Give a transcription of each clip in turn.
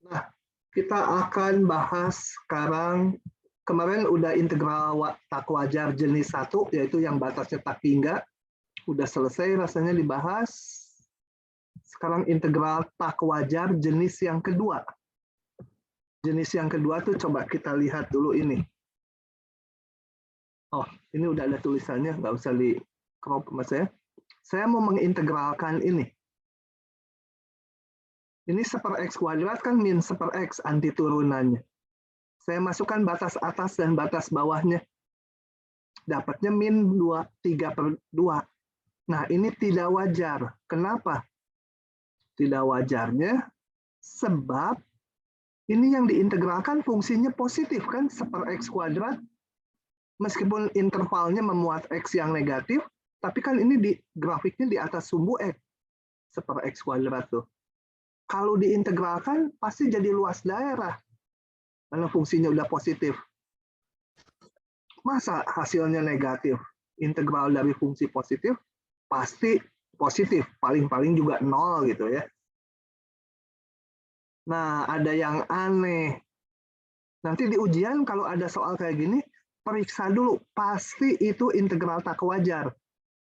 Nah, kita akan bahas sekarang, kemarin udah integral tak wajar jenis 1, yaitu yang batasnya tak hingga. Udah selesai rasanya dibahas. Sekarang integral tak wajar jenis yang kedua. Jenis yang kedua tuh coba kita lihat dulu ini. Oh, ini udah ada tulisannya, nggak usah di crop mas saya. Saya mau mengintegralkan ini. Ini 1/x kuadrat kan min 1/x anti turunannya. Saya masukkan batas atas dan batas bawahnya. Dapatnya min 3/2. Nah, ini tidak wajar. Kenapa? Tidak wajarnya sebab ini yang diintegralkan fungsinya positif kan, 1/x kuadrat. Meskipun intervalnya memuat x yang negatif, tapi kan ini di grafiknya di atas sumbu x, 1/x kuadrat tuh. Kalau diintegralkan pasti jadi luas daerah karena fungsinya udah positif. Masa hasilnya negatif? Integral dari fungsi positif pasti positif, paling-paling juga 0 gitu ya. Nah, ada yang aneh. Nanti di ujian kalau ada soal kayak gini, periksa dulu, pasti itu integral tak wajar.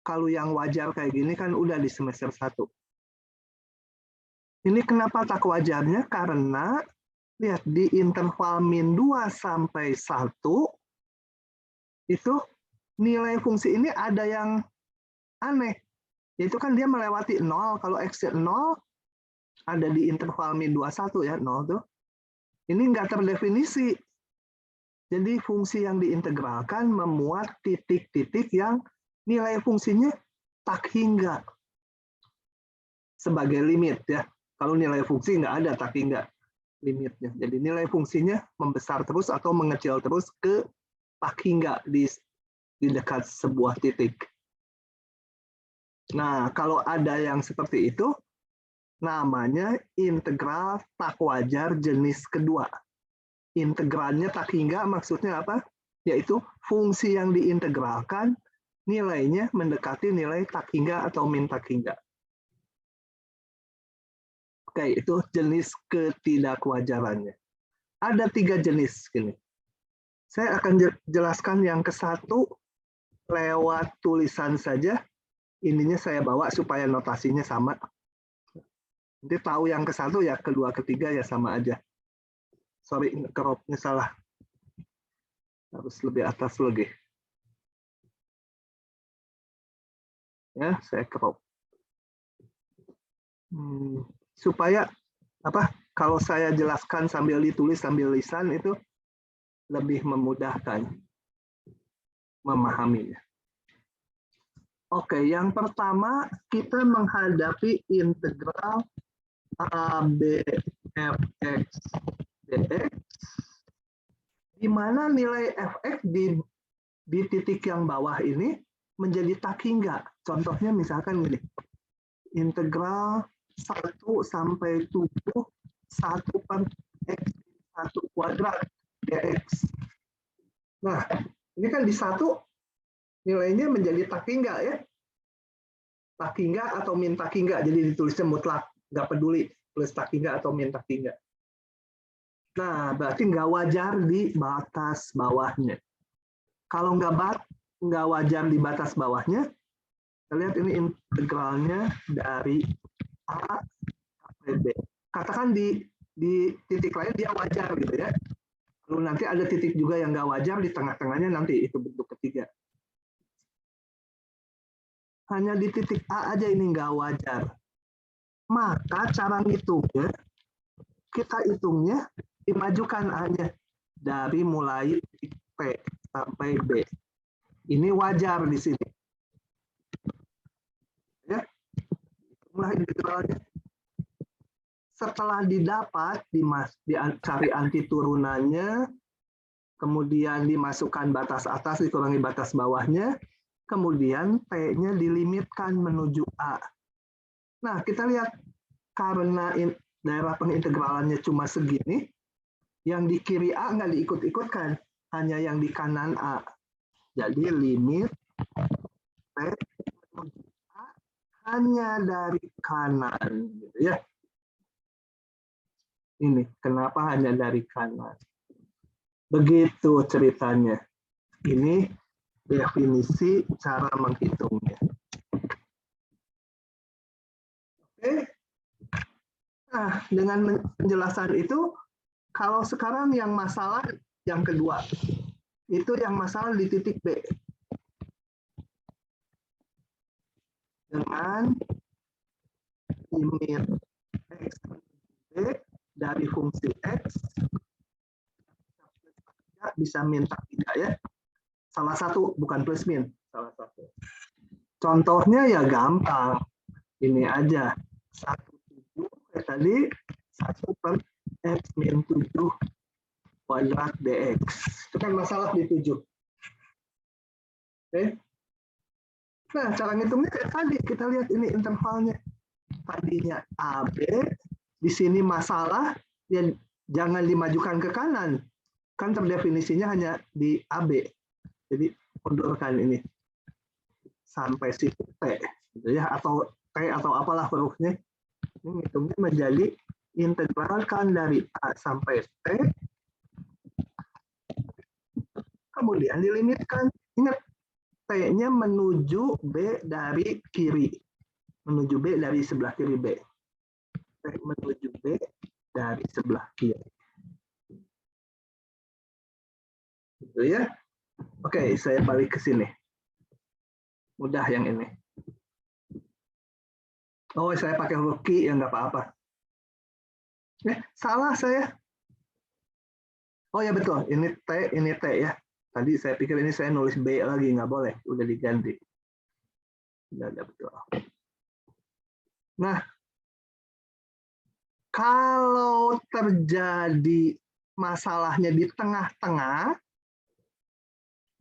Kalau yang wajar kayak gini kan udah di semester 1. Ini kenapa tak wajarnya? Karena lihat di interval min 2 sampai 1, itu nilai fungsi ini ada yang aneh. Yaitu kan dia melewati 0, kalau x-nya 0, ada di interval min 21 ya, 0 tuh. Ini nggak terdefinisi. Jadi fungsi yang diintegralkan memuat titik-titik yang nilai fungsinya tak hingga sebagai limit ya. Kalau nilai fungsi nggak ada tak hingga limitnya. Jadi nilai fungsinya membesar terus atau mengecil terus ke tak hingga di dekat sebuah titik. Nah, kalau ada yang seperti itu, namanya integral tak wajar jenis kedua. Integralnya tak hingga maksudnya apa? Yaitu fungsi yang diintegralkan nilainya mendekati nilai tak hingga atau min tak hingga. Oke, itu jenis ketidakwajarannya. Ada 3 jenis gini. Saya akan jelaskan yang ke-1 lewat tulisan saja. Ininya saya bawa supaya notasinya sama. Nanti tahu yang ke-1 ya, kedua, ketiga ya sama aja. Sorry, crop-nya salah. Harus lebih atas lagi. Ya, saya crop. Supaya apa? Kalau saya jelaskan sambil ditulis sambil lisan itu lebih memudahkan memahaminya. Oke, yang pertama kita menghadapi integral a b f x dx, di mana nilai fx di titik yang bawah ini menjadi tak hingga. Contohnya misalkan gini, integral 1 sampai 7 1/x 1 kuadrat dx. Nah, ini kan di 1 nilainya menjadi tak hingga ya. Tak hingga atau min tak hingga, jadi ditulisnya mutlak, nggak peduli tulis tak hingga atau min tak hingga. Nah, berarti nggak wajar di batas bawahnya. Kalau nggak wajar di batas bawahnya, kita lihat ini integralnya dari A sampai B. Katakan di titik lain dia wajar gitu ya. Lalu nanti ada titik juga yang nggak wajar di tengah-tengahnya, nanti itu bentuk ketiga. Hanya di titik A aja ini nggak wajar. Maka cara ngitungnya, kita hitungnya dimajukan A-nya dari mulai titik P sampai B. Ini wajar di sini. Ya, itulah integralnya. Setelah didapat, dicari anti turunannya, kemudian dimasukkan batas atas dikurangi batas bawahnya, kemudian P-nya dilimitkan menuju A. Nah, kita lihat karena daerah pengintegralannya cuma segini, yang di kiri A nggak diikut-ikutkan, hanya yang di kanan A. Jadi limit P menuju A hanya dari kanan, gitu ya. Ini kenapa hanya dari kanan? Begitu ceritanya. Ini definisi cara menghitungnya. Oke. Nah, dengan penjelasan itu, kalau sekarang yang masalah yang kedua, itu yang masalah di titik B. Dengan limit X B dari fungsi X, bisa minta tidak ya. Salah satu, bukan plus min, salah satu. Contohnya ya gampang. Ini aja. 1/7 kayak tadi, 1 per X min 7 kuadrat dx. Itu kan masalah di 7. Oke. Nah, cara ngitungnya kayak tadi. Kita lihat ini intervalnya. Tadinya AB, di sini masalah, ya jangan dimajukan ke kanan. Kan terdefinisinya hanya di AB. Jadi undurkan ini sampai situ T, gitu ya, atau T atau apalah hurufnya. Ini ngitungnya menjadi integralkan dari A sampai T, kemudian dilimitkan. Ingat, T-nya menuju B dari kiri, menuju B dari sebelah kiri B. T menuju B dari sebelah kiri. Gitu ya. Oke, saya balik ke sini. Mudah yang ini. Oh, saya pakai huruf Q, ya nggak apa-apa. Salah saya. Oh ya betul, ini T ya. Tadi saya pikir ini saya nulis B lagi, nggak boleh, udah diganti. Udah betul. Nah, kalau terjadi masalahnya di tengah-tengah,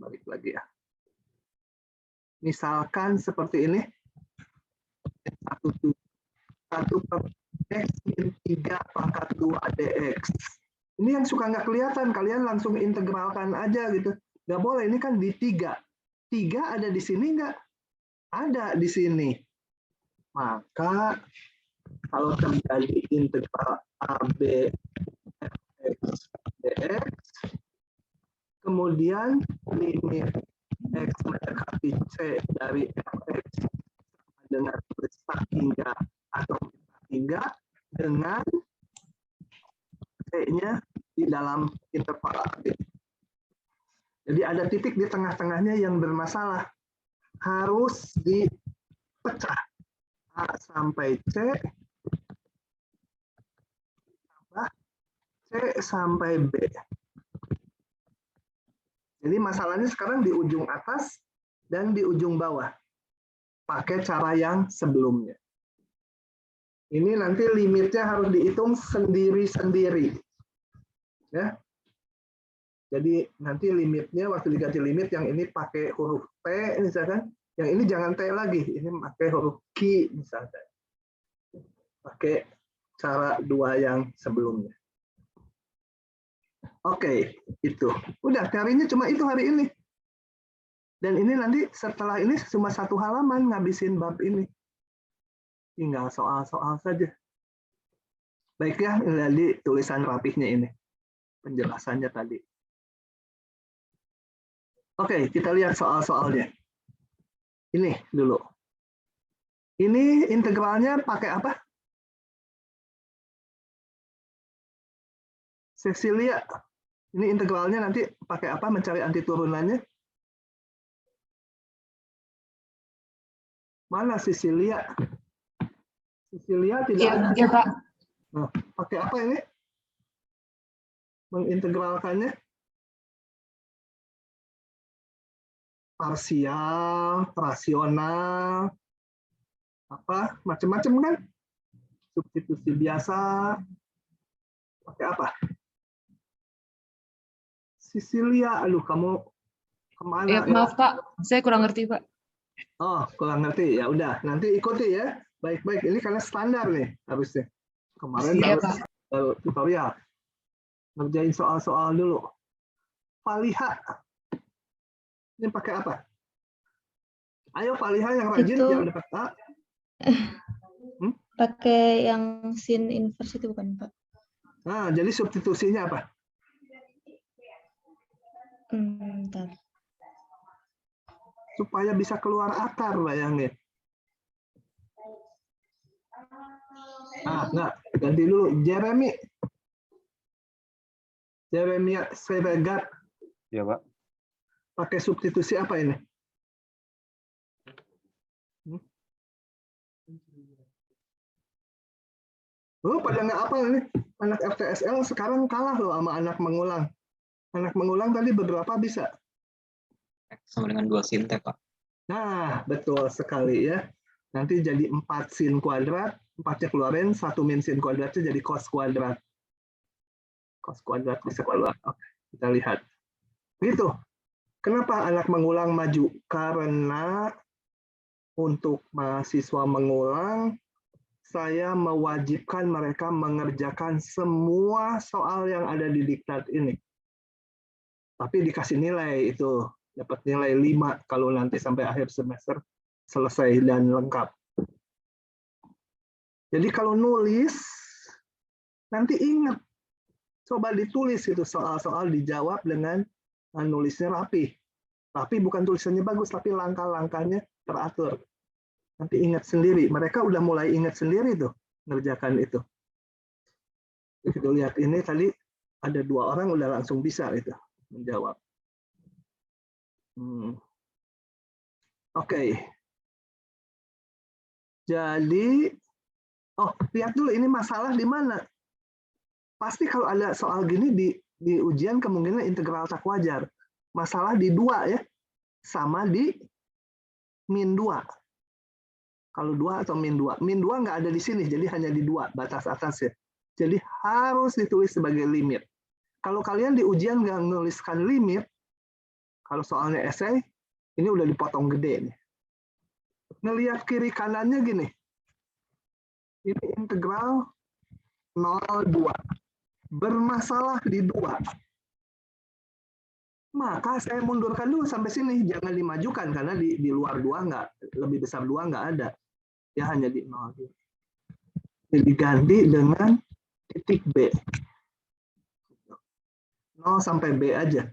balik lagi ya. Misalkan seperti ini, 1 per X min 3 pangkat 2 dx. Ini yang suka nggak kelihatan, kalian langsung integralkan aja gitu. Nggak boleh, ini kan di 3. 3 ada di sini nggak? Ada di sini. Maka kalau terjadi integral AB fx dx, kemudian limit x mendekati c dari fx dengan plus tak hingga atau hingga dengan c-nya di dalam interval AB. Jadi ada titik di tengah-tengahnya yang bermasalah. Harus dipecah. A sampai C, tambah C sampai B. Jadi masalahnya sekarang di ujung atas dan di ujung bawah. Pakai cara yang sebelumnya. Ini nanti limitnya harus dihitung sendiri-sendiri. Ya. Jadi nanti limitnya waktu diganti limit yang ini pakai huruf T misalkan, yang ini jangan T lagi, ini pakai huruf Q misalkan. Pakai cara 2 yang sebelumnya. Oke, itu. Udah, teorinya cuma itu hari ini. Dan ini nanti setelah ini cuma 1 halaman ngabisin bab ini. Tinggal soal-soal saja. Baik ya, ini tulisan rapihnya ini. Penjelasannya tadi. Oke, kita lihat soal-soalnya. Ini dulu. Ini integralnya pakai apa? Cecilia. Ini integralnya nanti pakai apa? Mencari anti turunannya? Mana Cecilia? Cecilia tidak ada. Ya, Pak. Nah, pakai apa ini? Mengintegralkannya? Parsial, rasional, apa? Macam-macam kan? Substitusi biasa. Pakai apa? Cecilia, aduh kamu kemana? Ya, maaf Pak, saya kurang ngerti Pak. Oh, kurang ngerti. Ya udah, nanti ikuti ya. Baik-baik. Ini karena standar nih harusnya. Kemarin Iya, baru tutorial. Ngerjain soal-soal dulu. Faliha. Ini pakai apa? Ayo Faliha yang rajin Itu yang dapat A. pakai yang sin inverse itu bukan Pak? Nah, jadi substitusinya apa? Bentar. Supaya bisa keluar akar, bayangin. Enggak, ganti dulu. Jeremia Seregat Ya, Pak. pakai substitusi apa ini? Pada nggak apa ini? Anak FTSL sekarang kalah loh sama anak mengulang. Anak mengulang tadi beberapa bisa. Sama dengan 2 sin T, Pak. Nah, betul sekali ya. Nanti jadi 4 sin kuadrat, 4-nya keluarin, 1 min sin kuadratnya jadi cos kuadrat. Cos kuadrat bisa keluar. Oke, kita lihat. Gitu. Kenapa anak mengulang maju? Karena untuk mahasiswa mengulang, saya mewajibkan mereka mengerjakan semua soal yang ada di diktat ini. Tapi dikasih nilai itu, dapat nilai 5 kalau nanti sampai akhir semester selesai dan lengkap. Jadi kalau nulis, nanti ingat, coba ditulis itu soal-soal dijawab dengan nulisnya rapi. Rapi bukan tulisannya bagus, tapi langkah-langkahnya teratur. Nanti ingat sendiri, mereka udah mulai ingat sendiri tuh, ngerjakan itu. Kita lihat ini tadi, ada 2 orang udah langsung bisa itu menjawab. Oke. Jadi, lihat dulu ini masalah di mana. Pasti kalau ada soal gini di ujian kemungkinan integral tak wajar. Masalah di 2 ya, sama di min 2. Kalau 2 atau min 2. Min 2 nggak ada di sini, jadi hanya di 2, batas atasnya. Jadi harus ditulis sebagai limit. Kalau kalian di ujian nggak menuliskan limit, kalau soalnya esai, ini udah dipotong gede nih. Ngelihat kiri kanannya gini. Ini integral 0,2. Bermasalah di 2. Maka saya mundurkan dulu sampai sini. Jangan dimajukan, karena di luar 2 nggak, lebih besar 2 nggak ada. Ya hanya di 0,2. Jadi diganti dengan titik B. 0 sampai B aja.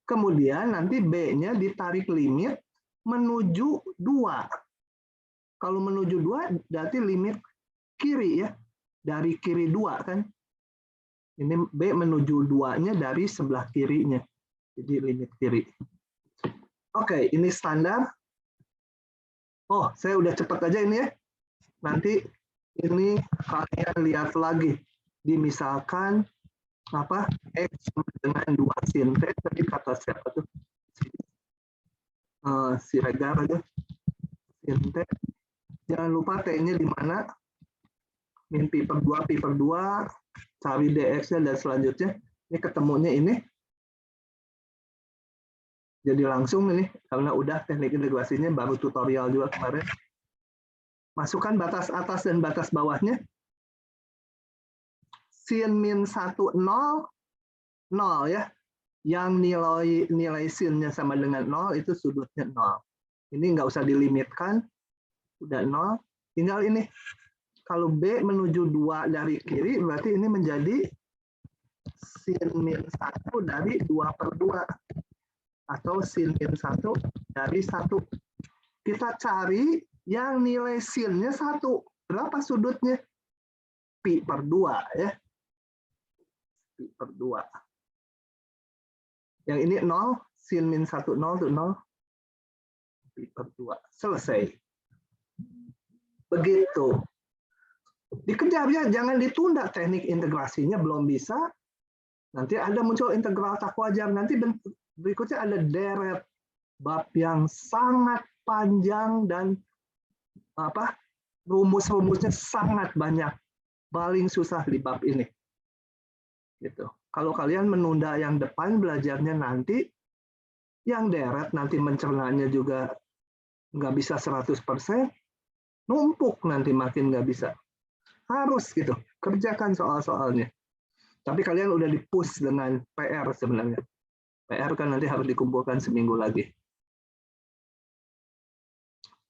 Kemudian nanti B-nya ditarik limit menuju 2. Kalau menuju 2 berarti limit kiri ya. Dari kiri 2 kan. Ini B menuju 2-nya dari sebelah kirinya. Jadi limit kiri. Oke, ini standar. Saya udah cepat aja ini ya. Nanti ini kalian lihat lagi. Dimisalkan X dengan 2 sin T. Tadi kata siapa tuh? Si Regar aja. Sin T. Jangan lupa T-nya di mana. Min pi per 2, cari dx-nya dan selanjutnya. Ini ketemunya ini. Jadi langsung ini, karena udah teknik integrasinya, baru tutorial juga kemarin. Masukkan batas atas dan batas bawahnya. Sin min 1, 0, 0 ya. Yang nilai sin-nya sama dengan 0, itu sudutnya 0. Ini nggak usah dilimitkan. Udah 0. Tinggal ini. Kalau B menuju 2 dari kiri, berarti ini menjadi sin min 1 dari 2 per 2. Atau sin min 1 dari 1. Kita cari yang nilai sin-nya 1. Berapa sudutnya? Pi per 2 ya. Pi per 2. Yang ini 0, sin min 1, 0 itu 0. Pi per 2. Selesai. Begitu. Dikejar ya, jangan ditunda, teknik integrasinya belum bisa. Nanti ada muncul integral tak wajar. Nanti berikutnya ada deret bab yang sangat panjang dan rumus-rumusnya sangat banyak. Paling susah di bab ini. Gitu. Kalau kalian menunda yang depan belajarnya nanti, yang deret nanti mencernanya juga nggak bisa 100%, numpuk nanti makin nggak bisa. Harus gitu, kerjakan soal-soalnya. Tapi kalian udah di-push dengan PR sebenarnya. PR kan nanti harus dikumpulkan seminggu lagi.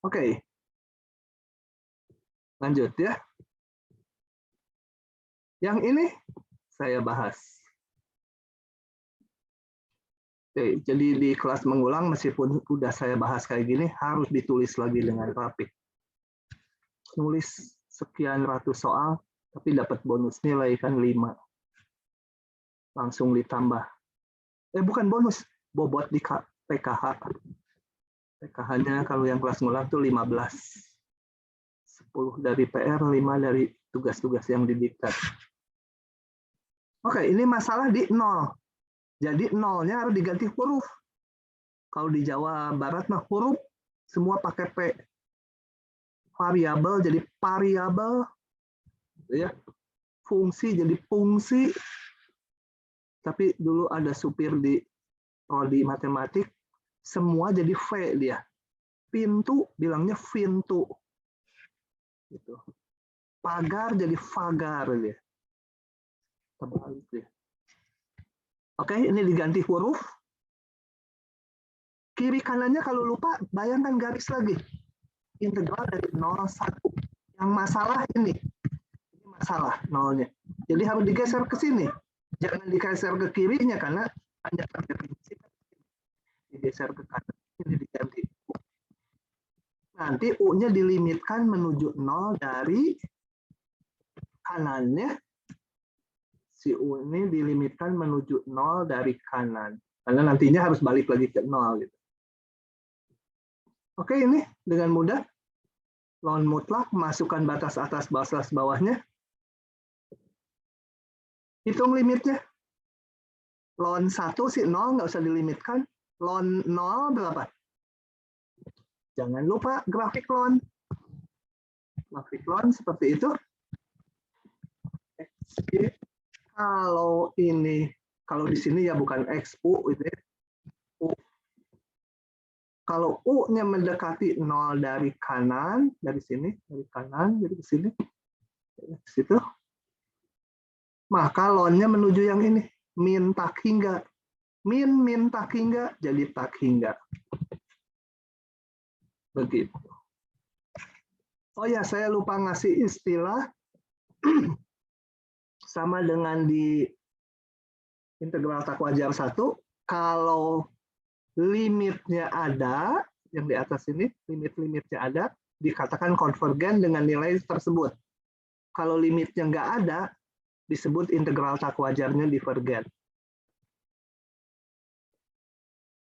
Oke. Lanjut ya. Yang ini saya bahas. Oke, jadi di kelas mengulang meskipun udah saya bahas kayak gini harus ditulis lagi dengan rapi. Nulis sekian ratus soal tapi dapat bonus nilai kan 5. Langsung ditambah. Bukan bonus, bobot di PKH. PKH-nya kalau yang kelas ngulang tuh 15. 10 dari PR, 5 dari tugas-tugas yang didiktat. Oke, ini masalah di 0. Jadi 0-nya harus diganti huruf. Kalau di Jawa Barat mah huruf semua pakai P. Variabel jadi variabel. Ya. Fungsi jadi fungsi. Tapi dulu ada supir di prodi matematik, semua jadi V dia. Pintu bilangnya pintu. Gitu. Pagar jadi fagar dia. Terbalik dia. Oke, ini diganti huruf. Kiri kanannya kalau lupa, bayangkan garis lagi. Integral dari 0, 1. Yang masalah ini. Ini masalah 0-nya. Jadi harus digeser ke sini. Jangan digeser ke kirinya, karena hanya sampai prinsip. Digeser ke kanan. Ini diganti. Nanti U-nya dilimitkan menuju 0 dari kanannya. Si U ini dilimitkan menuju 0 dari kanan. Karena nantinya harus balik lagi ke 0. Gitu. Oke, ini dengan mudah. Ln mutlak, masukkan batas atas, batas bawahnya. Hitung limitnya. Ln 1 sih 0, nggak usah dilimitkan. Ln 0 berapa? Jangan lupa grafik ln. Grafik ln seperti itu. Kalau ini, kalau di sini ya bukan X, U, gitu ya. U. Kalau U-nya mendekati 0 dari kanan, dari sini, dari kanan, jadi ke sini, ke situ, maka ln-nya menuju yang ini, min tak hingga. Min tak hingga, jadi tak hingga. Begitu. Oh ya, saya lupa ngasih istilah sama dengan di integral tak wajar 1, kalau limitnya ada, yang di atas ini, limit-limitnya ada, dikatakan konvergen dengan nilai tersebut. Kalau limitnya nggak ada, disebut integral tak wajarnya divergen.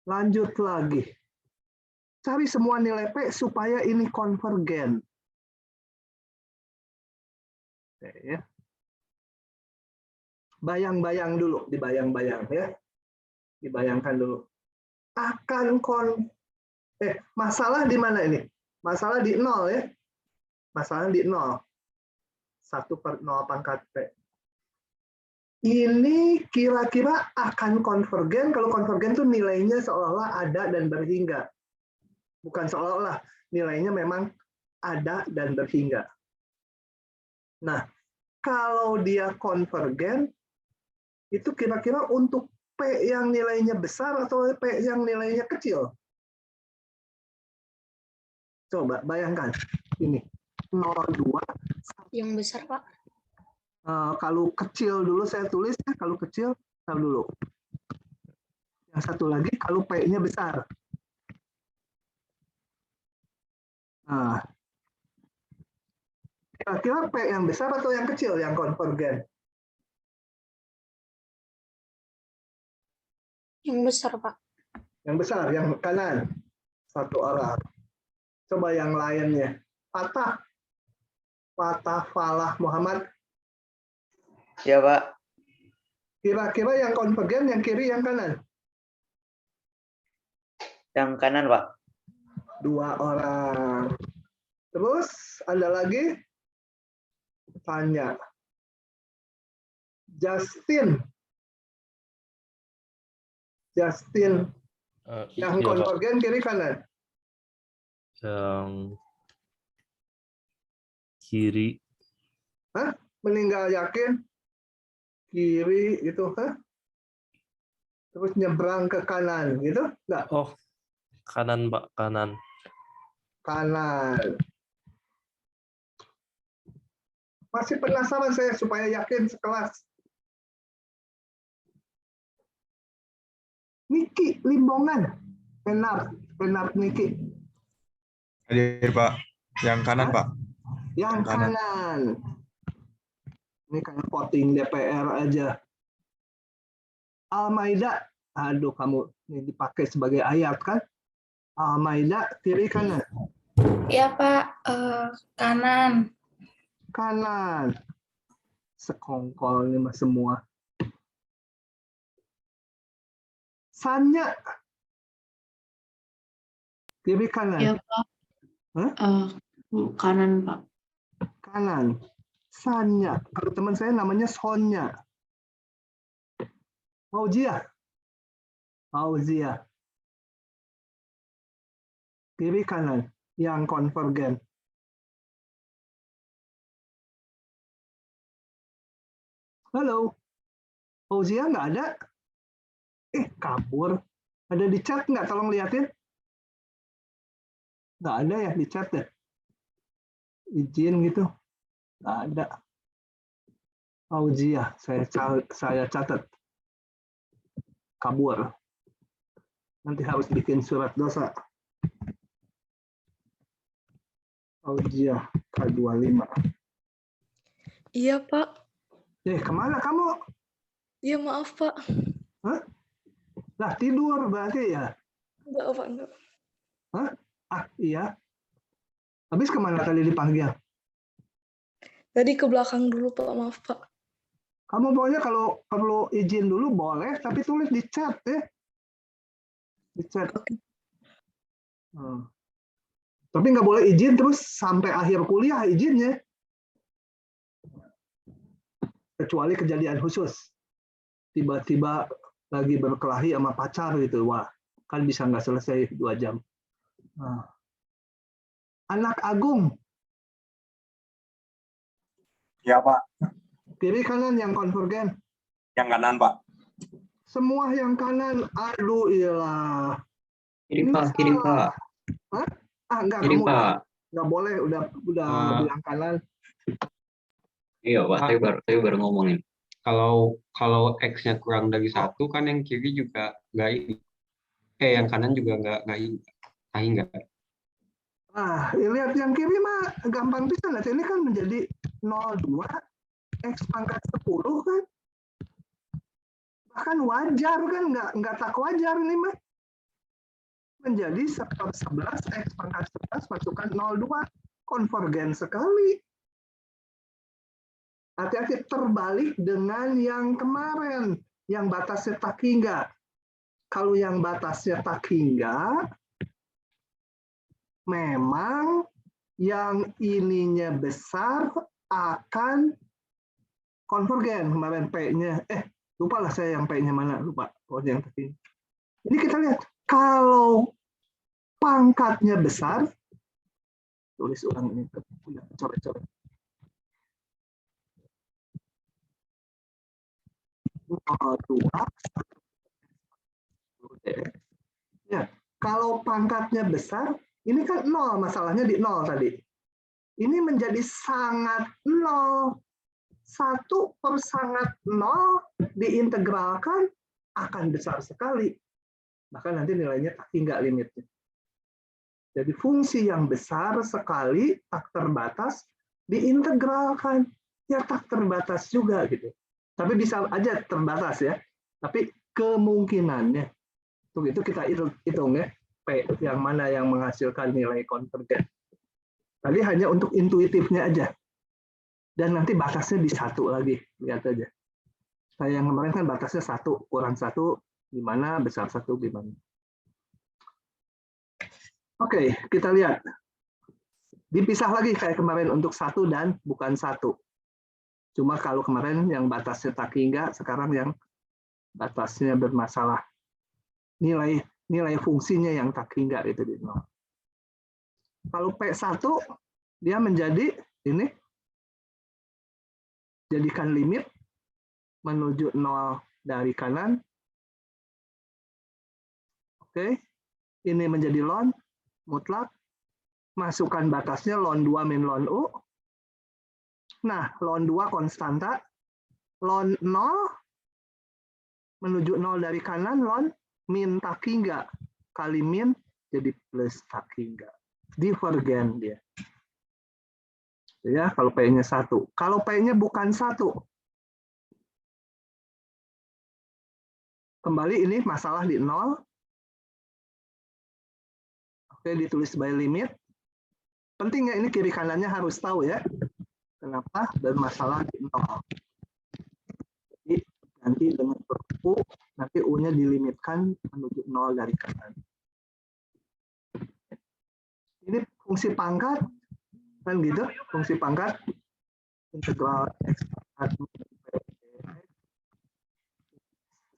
Lanjut lagi. Cari semua nilai P supaya ini konvergen. Oke, ya. Bayang-bayang dulu, dibayang-bayang ya. Dibayangkan dulu. Masalah di mana ini? Masalah di 0 ya. Masalah di 0. 1/0 pangkat P. Ini kira-kira akan konvergen, kalau konvergen itu nilainya seolah-olah ada dan berhingga. Bukan seolah-olah, nilainya memang ada dan berhingga. Nah, kalau dia konvergen, itu kira-kira untuk P yang nilainya besar atau P yang nilainya kecil? Coba bayangkan, ini 0,2. Yang besar, Pak. Kalau kecil dulu saya tulis, kalau kecil, tahu dulu. Yang satu lagi, kalau P-nya besar. Nah, kira-kira P yang besar atau yang kecil yang konvergen? Yang besar, Pak. Yang besar, yang kanan. Satu orang. Coba yang lainnya. Fatah, Falah, Muhammad. Ya, Pak. Kira-kira yang konvergen, yang kiri, yang kanan? Yang kanan, Pak. 2 orang. Terus ada lagi? Tanya. Justin. Yang Iya, konvergen kiri kanan? Yang kiri. Hah? Meninggal yakin? Kiri gitu, hah? Terus nyebrang ke kanan gitu? Enggak? Oh, kanan, Pak, kanan. Kanan. Masih penasaran saya supaya yakin sekelas. Niki Limbongan. Penar Niki. Hadir, Pak. Yang kanan, Hah? Pak. Yang kanan. Ini kayak voting DPR aja. Al-Maida. Aduh, kamu ini dipakai sebagai ayat kan? Al-Maida kiri kanan. Iya Pak, kanan. Kanan. Sekongkol ini mah semua. Sanya. Kiri kanan. Ya Pak. Hah? Kanan Pak. Kanan. Sanya. Kalau teman saya namanya Sonya. Fauzia. Fauzia. Kiri kanan. Yang konvergen. Halo. Fauzia nggak ada? Kabur. Ada di chat nggak? Tolong liatin. Nggak ada ya di chat ya? Izin gitu. Nggak ada. Fauzia, saya catat. Kabur. Nanti harus bikin surat dosa. Fauzia K25. Iya Pak. Kemana kamu? Iya maaf Pak. Hah? Lah tidur berarti ya? Enggak Pak, enggak. Iya. Habis kemana tadi dipanggil? Tadi ke belakang dulu Pak, maaf Pak. Kamu pokoknya kalau perlu izin dulu boleh, tapi tulis di chat ya. Di chat. Oke. Tapi nggak boleh izin terus sampai akhir kuliah izinnya. Kecuali kejadian khusus. Tiba-tiba lagi berkelahi sama pacar gitu. Wah, kan bisa nggak selesai 2 jam. Anak Agung. Ya, Pak. Kiri kanan yang konvergen. Yang kanan, Pak. Semua yang kanan. Aduh, iyalah. Kiri Ini Pak, kiri salah. Pak. Enggak, Kiri kamu Pak. nggak boleh. Udah bilang kanan. Iya Pak, saya baru ngomongin. Kalau X-nya kurang dari 1 kan yang kiri juga nggak ini. Yang kanan juga nggak. Lihat yang kiri mah gampang bisa. Ini kan menjadi 0,2 X pangkat 10 kan. Bahkan wajar kan, nggak tak wajar ini mah. Menjadi 1/11 X pangkat 11 masukkan 0,2. Konvergen sekali. Hati-hati terbalik dengan yang kemarin, yang batasnya tak hingga. Kalau yang batasnya tak hingga, memang yang ininya besar akan konvergen. Kemarin P-nya, lupa lah saya yang P-nya mana, lupa. Yang tadi. Ini kita lihat, kalau pangkatnya besar, tulis ulang ini, coret-coret. Ya, kalau pangkatnya besar, ini kan 0, masalahnya di 0 tadi. Ini menjadi sangat 0. 1 per sangat 0 diintegralkan akan besar sekali. Bahkan nanti nilainya tak hingga limitnya. Jadi fungsi yang besar sekali, tak terbatas, diintegralkan. Ya tak terbatas juga gitu. Tapi bisa aja terbatas ya. Tapi kemungkinannya. Untuk itu kita hitung ya. P yang mana yang menghasilkan nilai konvergen. Tadi hanya untuk intuitifnya aja. Dan nanti batasnya di 1 lagi. Lihat aja. Saya yang kemarin kan batasnya 1, kurang 1, gimana, besar 1, gimana. Oke, kita lihat. Dipisah lagi kayak kemarin untuk 1 dan bukan 1. Cuma kalau kemarin yang batasnya tak hingga, sekarang yang batasnya bermasalah. Nilai fungsinya yang tak hingga itu di 0. Kalau P1 dia menjadi ini, jadikan limit menuju 0 dari kanan. Oke, ini menjadi ln mutlak. Masukkan batasnya ln 2 min ln U. Nah, ln 2 konstanta, ln 0 menuju 0 dari kanan, ln min tak hingga. Kali min jadi plus tak hingga. Divergen dia. Ya, kalau P-nya 1. Kalau P-nya bukan 1. Kembali ini masalah di 0. Oke, ditulis by limit. Penting ya, ini kiri kanannya harus tahu ya. Kenapa bermasalah di 0. Jadi nanti dengan U, nanti U-nya dilimitkan menuju 0 dari kanan. Ini fungsi pangkat, kan gitu, fungsi pangkat. Integral X pangkat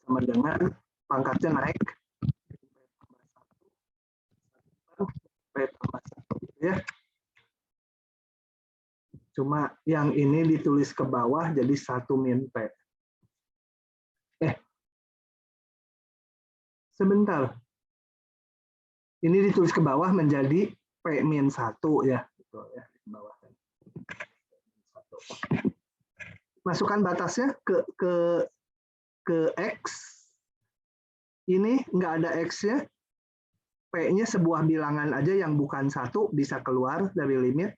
sama dengan pangkatnya naik. P tambah 1 ya. Cuma yang ini ditulis ke bawah jadi 1 min P. Sebentar. Ini ditulis ke bawah menjadi P min 1 ya. Betul ya, di bawah. Masukkan batasnya ke X. Ini nggak ada X-nya. P-nya sebuah bilangan aja yang bukan 1 bisa keluar dari limit.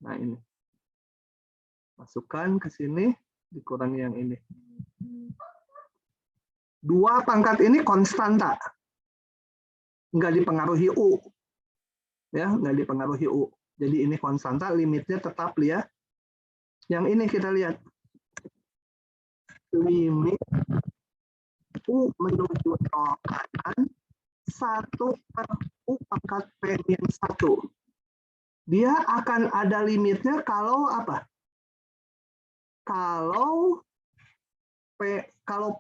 Nah ini. Masukkan ke sini, dikurangi yang ini. 2 pangkat ini konstanta. Nggak dipengaruhi U. Ya, nggak dipengaruhi U. Jadi ini konstanta, limitnya tetap ya. Yang ini kita lihat. Limit U menuju 0 kanan 1 per U pangkat P min 1. Dia akan ada limitnya kalau apa? Kalau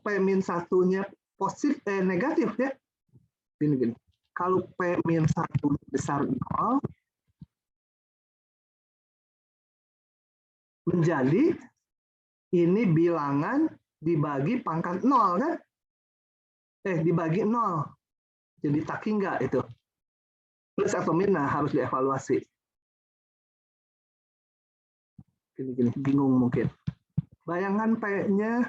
P min 1-nya positif negatif ya. Gini. Kalau P min 1 besar 0 menjadi ini bilangan dibagi pangkat 0 kan? Dibagi 0. Jadi tak hingga itu. Plus atau min harus dievaluasi. Gini, bingung mungkin. Bayangan P-nya,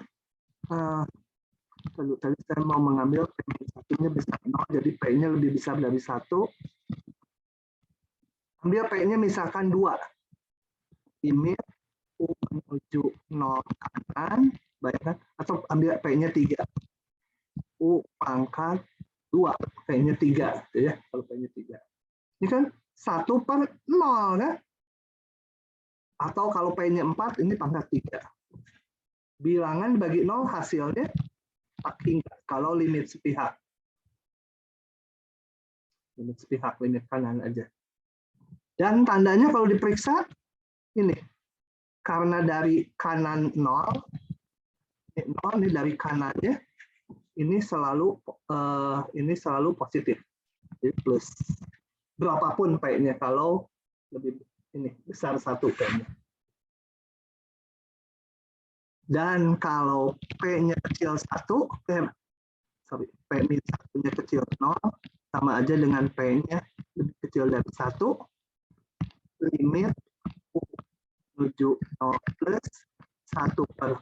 tadi saya mau mengambil P min 1-nya besar 0, jadi P-nya lebih besar dari 1. Ambil P-nya misalkan 2. Limit U menuju 0 kanan, bayangkan, atau ambil P-nya 3. U pangkat 2, P-nya 3. Gitu ya, kalau P-nya 3. Ini kan 1 per 0, kan? Atau kalau P-nya 4, ini pangkat 3. Bilangan bagi 0 hasilnya tak hingga kalau limit sepihak. Limit sepihak, limit kanan aja. Dan tandanya kalau diperiksa, ini. Karena dari kanan 0, ini dari kanannya, ini selalu positif. Jadi plus. Berapapun P-nya, kalau lebih ini besar 1 P-nya. Dan kalau P-nya kecil 1, P min 1-nya kecil 0, sama aja dengan P-nya lebih kecil dari 1, limit U menuju 0 plus 1 per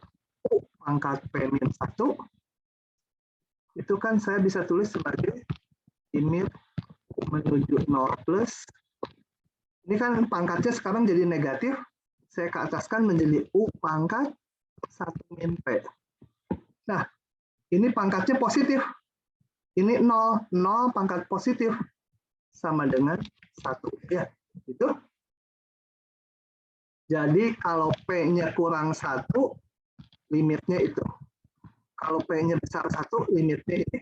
U pangkat P min 1, itu kan saya bisa tulis sebagai limit U menuju 0 plus, ini kan pangkatnya sekarang jadi negatif, saya ke ataskan menjadi U pangkat 1 min P. Nah, ini pangkatnya positif. Ini 0, 0 pangkat positif sama dengan 1 ya. Gitu. Jadi kalau P-nya kurang 1, limitnya itu. Kalau P-nya besar 1, limitnya ini.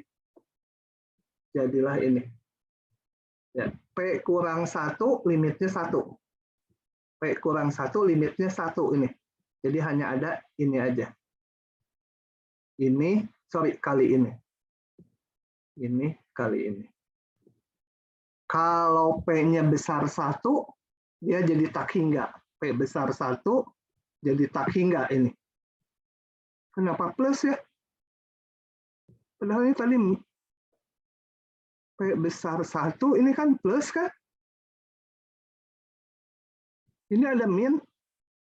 Jadilah ini. Ya, P kurang 1, limitnya 1. P kurang 1, limitnya 1 ini. Jadi hanya ada ini aja. Ini, kali ini. Ini kali ini. Kalau P-nya besar 1, dia jadi tak hingga. P besar 1, jadi tak hingga ini. Kenapa plus ya? Padahal ini tadi P besar 1, ini kan plus kan? Ini ada min.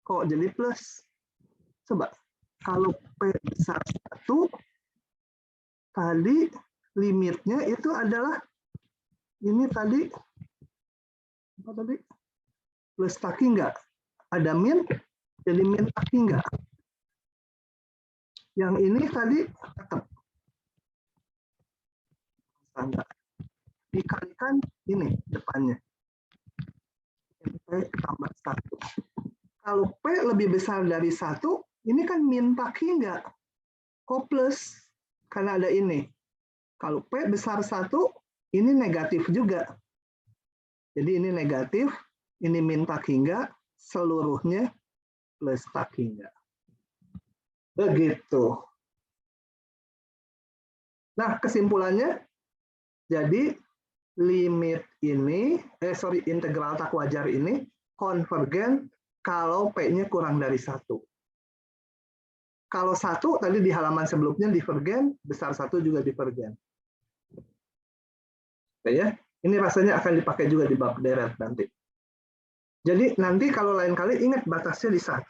Kok jadi plus? Coba, kalau P besar 1, tadi limitnya itu adalah, ini tadi, apa tadi? Plus taki nggak? Ada min, jadi min taki nggak? Yang ini tadi tetap. Standar. Dikalikan ini depannya. P tambah 1. Kalau P lebih besar dari 1, ini kan min taki nggak? Kok plus? Karena ada ini. Kalau P besar 1, ini negatif juga. Jadi ini negatif, ini min taki nggak, seluruhnya plus taki nggak. Begitu. Nah, kesimpulannya, jadi limit ini, integral tak wajar ini konvergen kalau P-nya kurang dari 1. Kalau 1, tadi di halaman sebelumnya divergen, besar 1 juga divergen. Oke ya, ini rasanya akan dipakai juga di bab deret nanti. Jadi nanti kalau lain kali ingat batasnya di 1,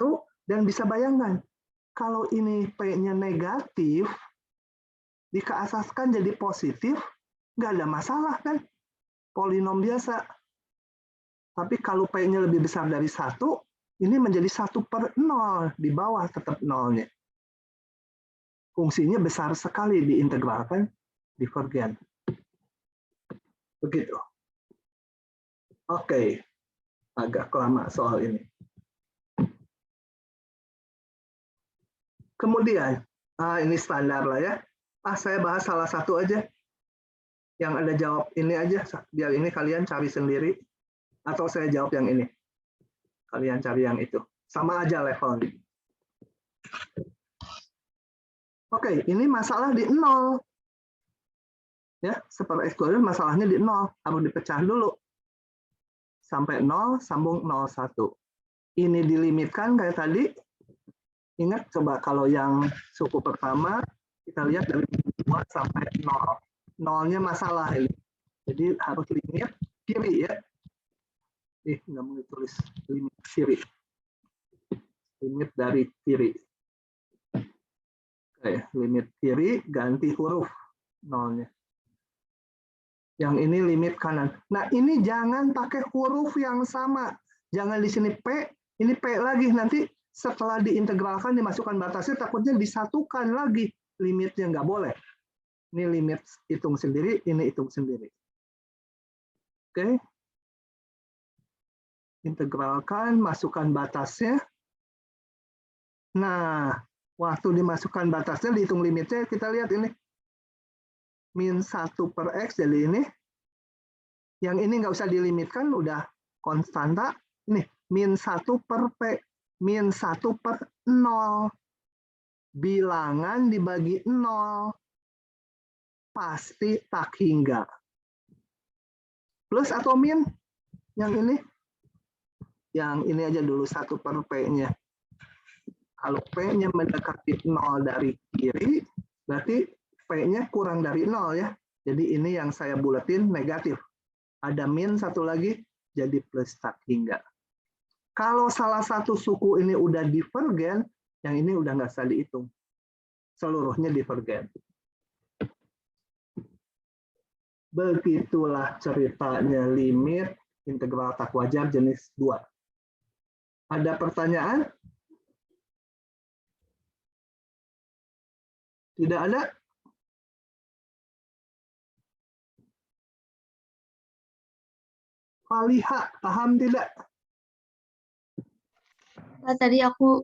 dan bisa bayangkan, kalau ini P-nya negatif, dikeasaskan jadi positif, nggak ada masalah kan? Polinom biasa. Tapi kalau P-nya lebih besar dari 1, ini menjadi 1/0, di bawah tetap nolnya. Fungsinya besar sekali diintegralkan, divergen. Begitu. Oke, agak lama soal ini. Kemudian, ini standar lah ya. Saya bahas salah satu aja. Yang ada jawab ini aja, biar ini kalian cari sendiri. Atau saya jawab yang ini. Kalian cari yang itu. Sama aja levelnya. Oke, ini masalah di 0. Ya, super X2 masalahnya di 0. Harus dipecah dulu. Sampai 0, sambung 0,1. Ini dilimitkan kayak tadi. Ingat, coba kalau yang suku pertama, kita lihat dari 2 sampai 0. 0-nya masalah ini. Jadi harus limit kiri ya. Nggak mau ditulis limit kiri. Limit dari kiri. Oke, limit kiri ganti huruf 0-nya. Yang ini limit kanan. Nah, ini jangan pakai huruf yang sama. Jangan di sini P, ini P lagi. Nanti setelah diintegralkan, dimasukkan batasnya, takutnya disatukan lagi. Limitnya nggak boleh. Ini limit hitung sendiri, ini hitung sendiri. Oke. Integralkan, masukkan batasnya. Nah, waktu dimasukkan batasnya, dihitung limitnya, kita lihat ini. Min 1/X, jadi ini. Yang ini nggak usah dilimitkan, udah konstanta. Ini, min 1/P. Min 1/0. Bilangan dibagi 0. Pasti tak hingga. Plus atau min? Yang ini? Yang ini aja dulu 1/P-nya. Kalau P-nya mendekati 0 dari kiri, berarti P-nya kurang dari 0 ya. Jadi ini yang saya buletin negatif. Ada min satu lagi, jadi plus tak hingga. Kalau salah satu suku ini udah divergen, yang ini udah nggak usah dihitung. Seluruhnya divergen. Begitulah ceritanya limit integral tak wajar jenis 2. Ada pertanyaan? Tidak ada? Faliha, paham tidak? Pak, tadi aku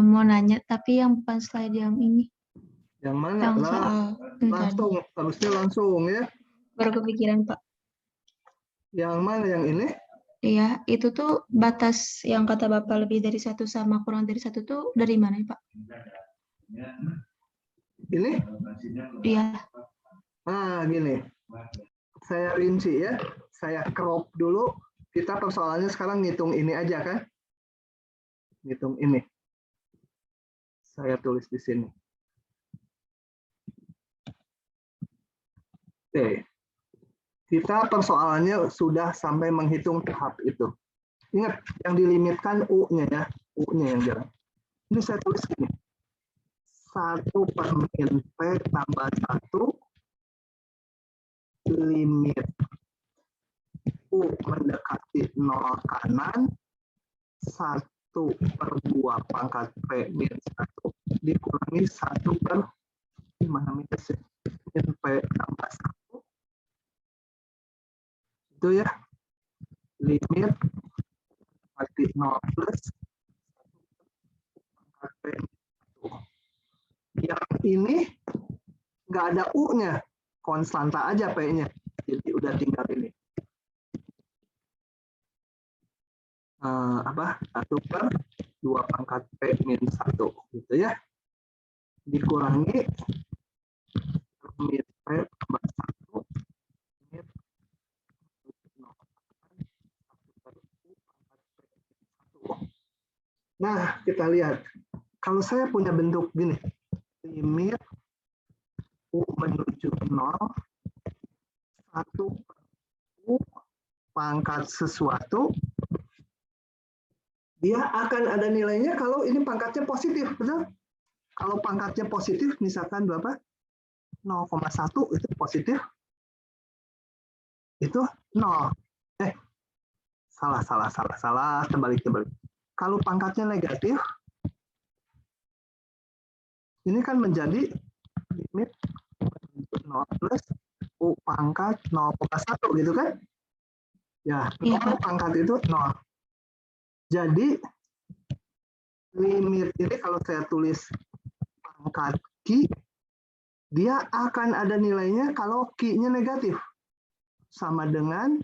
mau nanya, tapi yang bukan slide yang ini. Yang mana? Yang Lah, soal tadi. langsung, harusnya langsung ya. Baru kepikiran, Pak. Yang mana yang ini? Iya, itu tuh batas yang kata Bapak lebih dari 1 sama kurang dari 1 tuh dari mana, Pak? Ini? Iya. Gini. Saya rinci ya. Saya crop dulu. Kita persoalannya sekarang ngitung ini aja kan? Ngitung ini. Saya tulis di sini. Oke. Kita persoalannya sudah sampai menghitung tahap itu. Ingat, yang dilimitkan U-nya ya. U-nya yang jalan. Ini saya tulis gini. 1 per min P tambah 1 limit U mendekati 0 kanan 1 per 2 pangkat P min 1 dikurangi 1 per mana minus min P tambah 1 itu ya limit mendekati 0 plus 1 pangkat P min 1. Yang ini nggak ada U-nya, konstanta aja P-nya. Jadi udah tinggal ini. 1 per 2 pangkat P min 1. Gitu ya. Dikurangi min P tambah 1. Min 0. 1 per U pangkat P min 1. Nah, kita lihat. Kalau saya punya bentuk gini. Limit U menuju 0, 1 U pangkat sesuatu, dia akan ada nilainya kalau ini pangkatnya positif, betul? Kalau pangkatnya positif, misalkan berapa? 0,1 itu positif, itu 0. Salah, terbalik. Kalau pangkatnya negatif, ini kan menjadi limit 0 plus U pangkat 0,1 gitu kan? Ya, 0 pangkat itu 0. Jadi, limit ini kalau saya tulis pangkat Q, dia akan ada nilainya kalau Q-nya negatif. Sama dengan,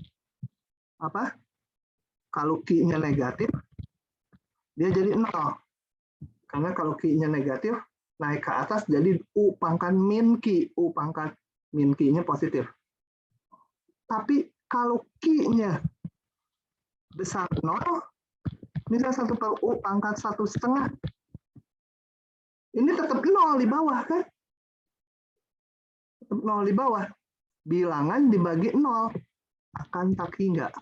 apa? Kalau Q-nya negatif, dia jadi 0. Karena kalau Q-nya negatif, naik ke atas jadi U pangkat min Q. U pangkat min Q-nya positif. Tapi kalau Q-nya besar 0, misal 1 per U pangkat 1,5, ini tetap 0 di bawah kan? Tetap 0 di bawah. Bilangan dibagi 0 akan tak hingga.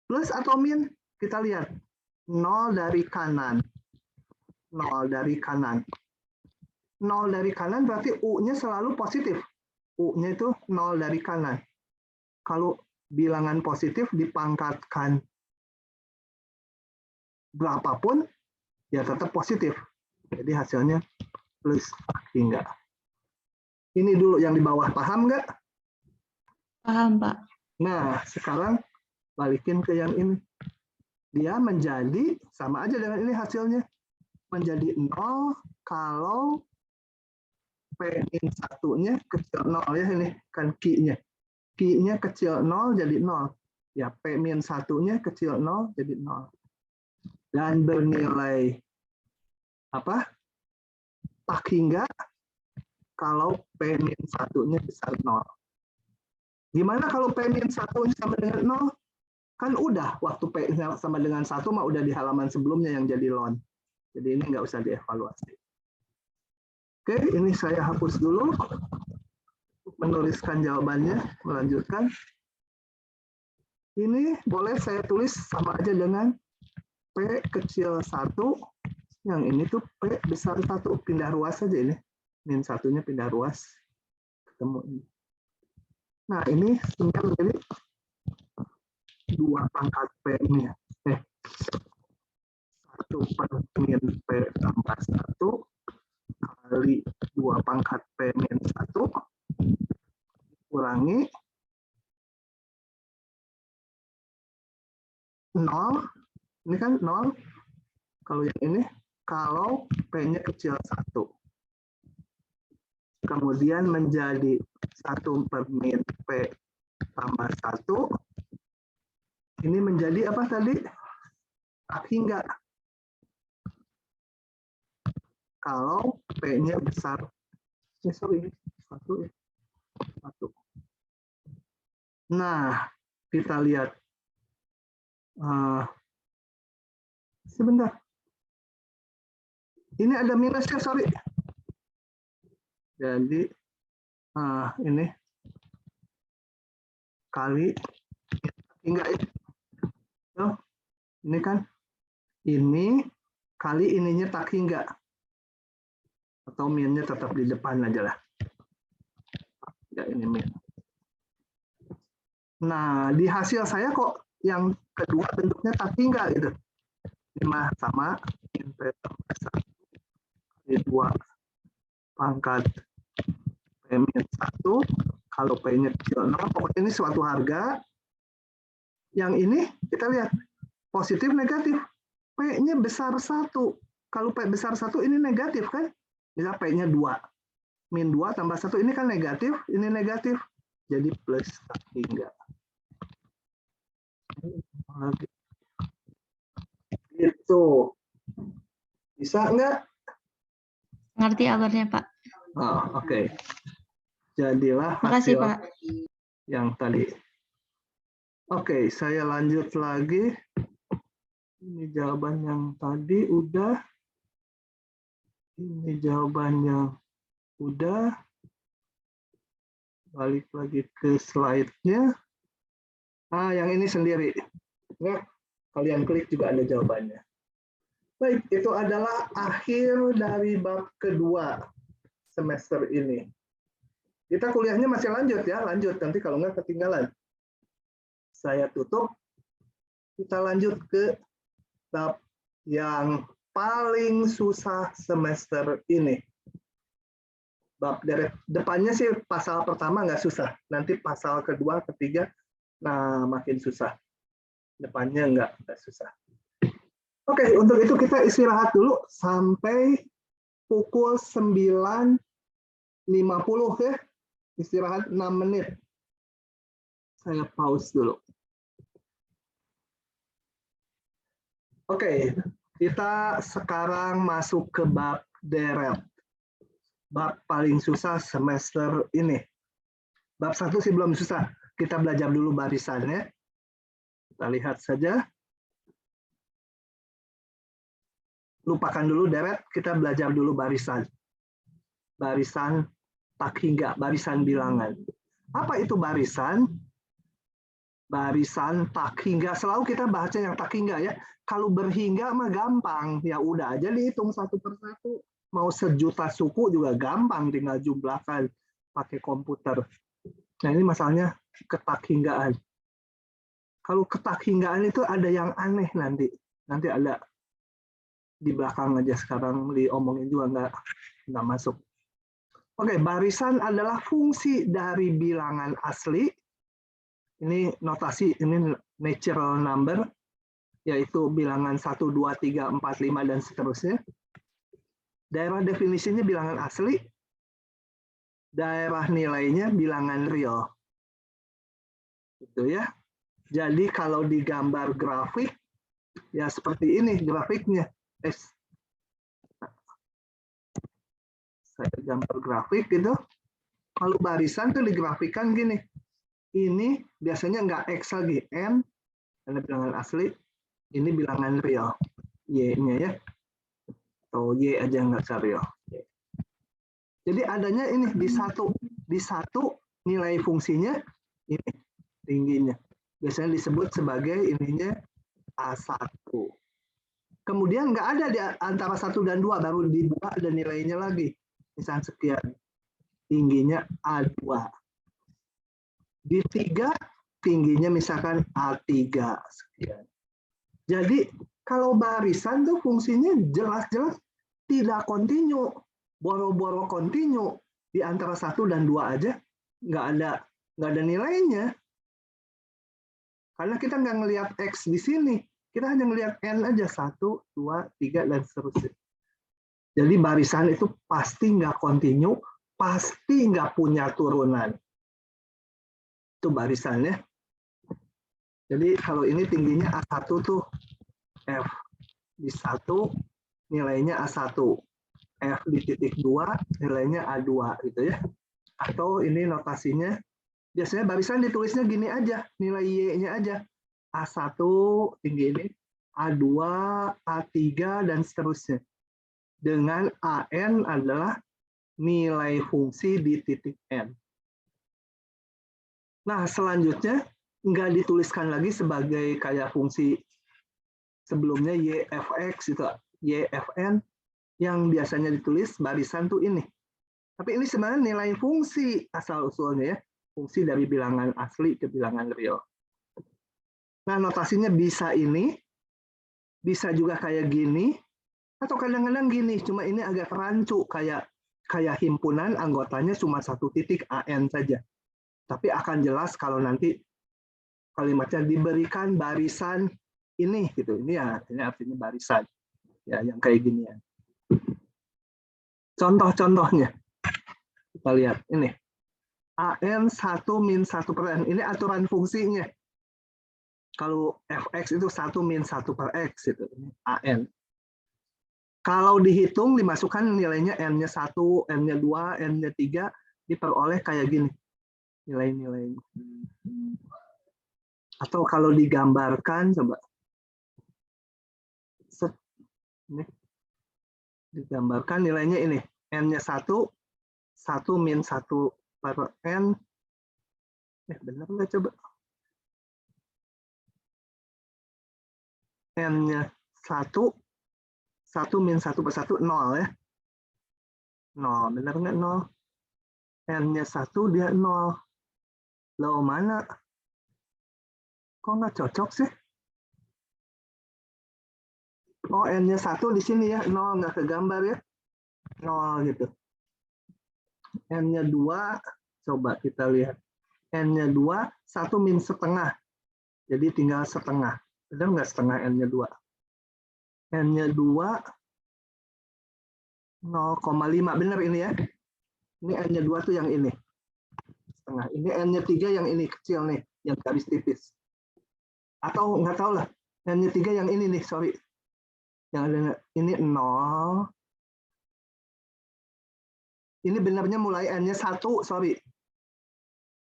Plus atau min, kita lihat. 0 dari kanan. 0 dari kanan. 0 dari kanan berarti U-nya selalu positif. U-nya itu 0 dari kanan. Kalau bilangan positif dipangkatkan berapapun, ya tetap positif. Jadi hasilnya plus hingga. Ini dulu yang di bawah, paham nggak? Paham, Pak. Nah, sekarang balikin ke yang ini. Dia menjadi, sama aja dengan ini hasilnya. Menjadi 0 kalau P-1-nya kecil 0 ya, ini kan Q-nya. Q-nya kecil 0 jadi 0. Ya, P-1-nya kecil 0 jadi 0. Dan bernilai apa? Tak hingga kalau P-1-nya besar 0. Gimana kalau P-1-nya sama dengan 0? Kan udah, waktu P sama dengan 1 mah udah di halaman sebelumnya yang jadi lon. Jadi ini nggak usah dievaluasi. Oke, ini saya hapus dulu. Menuliskan jawabannya, melanjutkan. Ini boleh saya tulis sama aja dengan P kecil 1. Yang ini tuh P besar 1. Pindah ruas saja ini. Min 1-nya pindah ruas. Ketemu ini. Nah, ini sebenarnya menjadi 2 pangkat P-nya. 1 per min P tambah 1 kali 2 pangkat P min 1 kurangi 0. Ini kan 0. Kalau yang ini, kalau P-nya kecil 1. Kemudian menjadi 1 per min P tambah 1. Ini menjadi apa tadi? Tak hingga. Kalau P-nya besar. Sorry, 1 ya. 1. Nah, kita lihat. Sebentar. Ini ada minusnya, sorry. Jadi, ini kali hingga ini. Ini kan ini kali ininya tak hingga. Atau minnya tetap di depan aja lah. Ya, ini min. Nah, di hasil saya kok yang kedua bentuknya tak hingga gitu. 5 sama min P tambah 1 kali 2 pangkat P min 1. Kalau P-nya kecil 0, pokoknya ini suatu harga. Yang ini kita lihat positif negatif. P-nya besar 1. Kalau P besar 1 ini negatif kan? Bisa P-nya 2. Min 2 tambah 1 ini kan negatif, ini negatif. Jadi plus tak hingga. Gitu. Bisa nggak? Ngerti alurnya, Pak. Oh, oke. Jadilah Makasih, hasil Pak. yang tadi. Oke, saya lanjut lagi. Ini jawaban yang tadi udah. Ini jawaban yang udah. Balik lagi ke slide-nya. Ah, yang ini sendiri. Ya, kalian klik juga ada jawabannya. Baik, itu adalah akhir dari bab kedua semester ini. Kita kuliahnya masih lanjut ya, lanjut. Nanti kalau nggak ketinggalan. Saya tutup. Kita lanjut ke bab yang paling susah semester ini. Bab dari depannya sih pasal pertama nggak susah. Nanti pasal kedua, ketiga, nah makin susah. Depannya nggak susah. Oke, untuk itu kita istirahat dulu sampai pukul 9.50 ya. Istirahat 6 menit. Saya pause dulu. Oke, kita sekarang masuk ke bab deret. Bab paling susah semester ini. Bab 1 sih belum susah. Kita belajar dulu barisannya. Kita lihat saja. Lupakan dulu deret, kita belajar dulu barisan. Barisan tak hingga, barisan bilangan. Apa itu barisan? Barisan tak hingga. Selalu kita baca yang tak hingga ya. Kalau berhingga mah gampang. Ya udah aja dihitung satu persatu. Mau sejuta suku juga gampang, tinggal jumlahkan pakai komputer. Nah ini masalahnya ketak hinggaan. Kalau ketak hinggaan itu ada yang aneh nanti. Nanti ada di belakang aja, sekarang diomongin juga nggak masuk. Oke, barisan adalah fungsi dari bilangan asli. Ini notasi, ini natural number, yaitu bilangan 1, 2, 3, 4, 5, dan seterusnya. Daerah definisinya bilangan asli, daerah nilainya bilangan real. Gitu ya. Jadi kalau digambar grafik, ya seperti ini grafiknya. Saya gambar grafik gitu. Kalau barisan tuh digrafikan gini. Ini biasanya nggak X lagi, N, karena bilangan asli. Ini bilangan real, Y-nya ya. Atau Y aja nggak real. Jadi adanya ini di satu nilai fungsinya ini tingginya. Biasanya disebut sebagai ininya A1. Kemudian nggak ada di antara 1 dan 2, baru di 2 ada nilainya lagi. Misalnya sekian, tingginya A2. Di 3, tingginya misalkan A3. Sekian. Jadi, kalau barisan tuh fungsinya jelas-jelas tidak kontinu. Boro-boro kontinu. Di antara 1 dan 2 aja, nggak ada nilainya. Karena kita nggak ngelihat X di sini. Kita hanya ngelihat N aja, 1, 2, 3, dan seterusnya. Jadi barisan itu pasti nggak kontinu, pasti nggak punya turunan. Itu barisannya. Jadi kalau ini tingginya A1 tuh F di 1, nilainya A1. F di titik 2, nilainya A2 gitu ya. Atau ini notasinya, biasanya barisan ditulisnya gini aja, nilai Y-nya aja. A1 tinggi ini, A2, A3, dan seterusnya. Dengan AN adalah nilai fungsi di titik N. Nah, selanjutnya nggak dituliskan lagi sebagai kayak fungsi sebelumnya YFX itu YFN yang biasanya ditulis barisan tuh ini. Tapi ini sebenarnya nilai fungsi asal-usulnya ya. Fungsi dari bilangan asli ke bilangan real. Nah, notasinya bisa ini, bisa juga kayak gini, atau kadang-kadang gini, cuma ini agak rancu, kayak himpunan anggotanya cuma satu titik AN saja. Tapi akan jelas kalau nanti kalimatnya diberikan barisan ini gitu. Ini ya, ini artinya barisan. Ya, yang kayak gini ya. Contoh-contohnya. Kita lihat ini. AN 1 min 1 per N. Ini aturan fungsinya. Kalau fx itu 1 min 1 per x itu. Ini AN. Kalau dihitung, dimasukkan nilainya N-nya 1, N-nya 2, N-nya 3, diperoleh kayak gini. Nilai-nilainya. Atau kalau digambarkan, coba. Ini. Digambarkan nilainya ini. N-nya 1, 1 min 1 per N. Benar nggak coba? N-nya 1, 1 min 1 per 1, 0 ya. 0, benar nggak 0? N-nya 1, dia 0. Loh, mana? Kok nggak cocok sih? Oh, N-nya 1 di sini ya, 0, nggak kegambar ya. 0 gitu. N-nya 2, coba kita lihat. N-nya 2, 1 min setengah. Jadi tinggal setengah. Benar nggak setengah N-nya 2? N-nya 2, 0,5. Benar ini ya. Ini N-nya 2 tuh yang ini. Setengah. Ini N-nya 3 yang ini, kecil nih. Yang garis tipis. Atau nggak tahu lah. N-nya 3 yang ini nih, sorry. Yang ada ini 0. Ini benarnya mulai N-nya 1, sorry.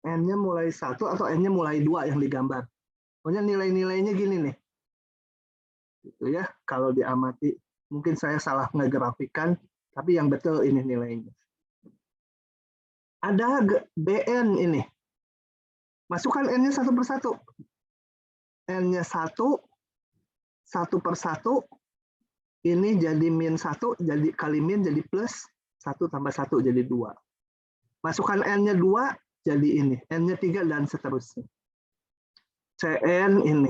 N-nya mulai 1 atau N-nya mulai 2 yang digambar. Pokoknya nilai-nilainya gini nih. Gitu ya, kalau diamati. Mungkin saya salah ngegrafikan, tapi yang betul ini nilainya. Ada BN ini. Masukkan N-nya 1 per 1. N-nya 1, 1 per 1. Ini jadi min 1, jadi kali min jadi plus. 1 tambah 1 jadi 2. Masukkan N-nya 2, jadi ini. N-nya 3 dan seterusnya. CN ini.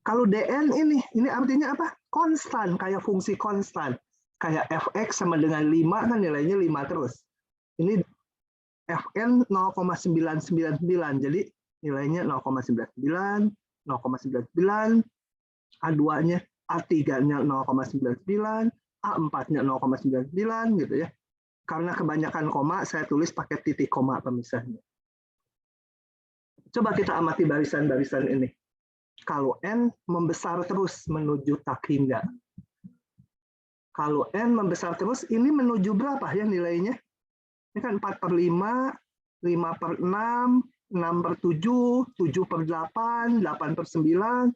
Kalau DN ini artinya apa? Konstan, kayak fungsi konstan. Kayak fx sama dengan 5, kan nilainya 5 terus. Ini Fn 0,999, jadi nilainya 0,99, 0,99, A2-nya, A3-nya 0,99, A4-nya 0,99 gitu ya. Karena kebanyakan koma, saya tulis pakai titik koma pemisahnya. Coba kita amati barisan-barisan ini. Kalau N membesar terus menuju tak hingga. Kalau N membesar terus, ini menuju berapa ya nilainya? Ini kan 4 per 5, 5 per 6, 6 per 7, 7 per 8, 8 per 9,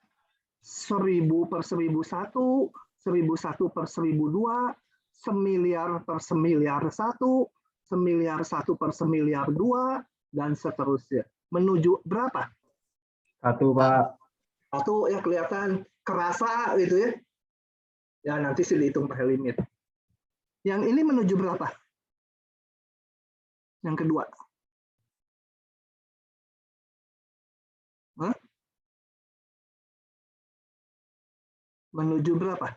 1000 per 1001, 1001 per 1002, semiliar per semiliar 1, semiliar 1 per semiliar 2, dan seterusnya. Menuju berapa? 1, Pak. 1 ya kelihatan kerasa gitu ya. Ya nanti sih dihitung pakai limit. Yang ini menuju berapa? Yang kedua. Hah? Menuju berapa?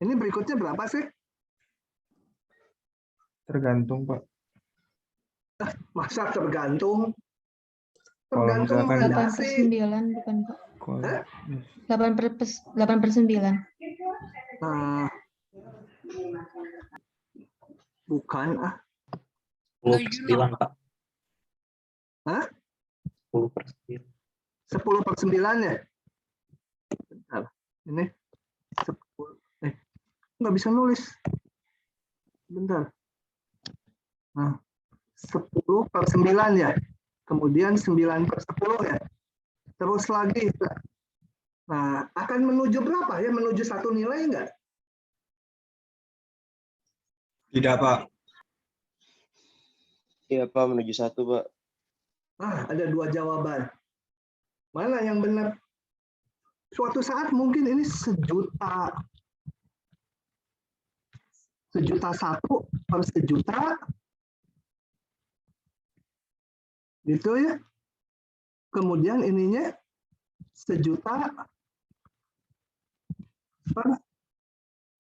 Ini berikutnya berapa sih? Tergantung, Pak. Masa tergantung? Kalau Tergantung misalkan- 8 per gradasi. 9 bukan Pak. Hah? 8 per 9. Bukan ah. 10 per 9, Pak. Hah? 10 per 9. 10 per 9 ya? Bentar. Ini 10. Nggak bisa nulis. Bentar. Nah, 10 per 9 ya. Kemudian 9 per 10 ya. Terus lagi. Nah, akan menuju berapa ya? Menuju satu nilai enggak? Tidak, Pak. Iya, Pak, menuju 1, Pak. Ah, ada 2 jawaban. Mana yang benar? Suatu saat mungkin ini 1.000.000. 1.000.001 per 1.000.000. Gitu ya. Kemudian ininya 1.000.000 per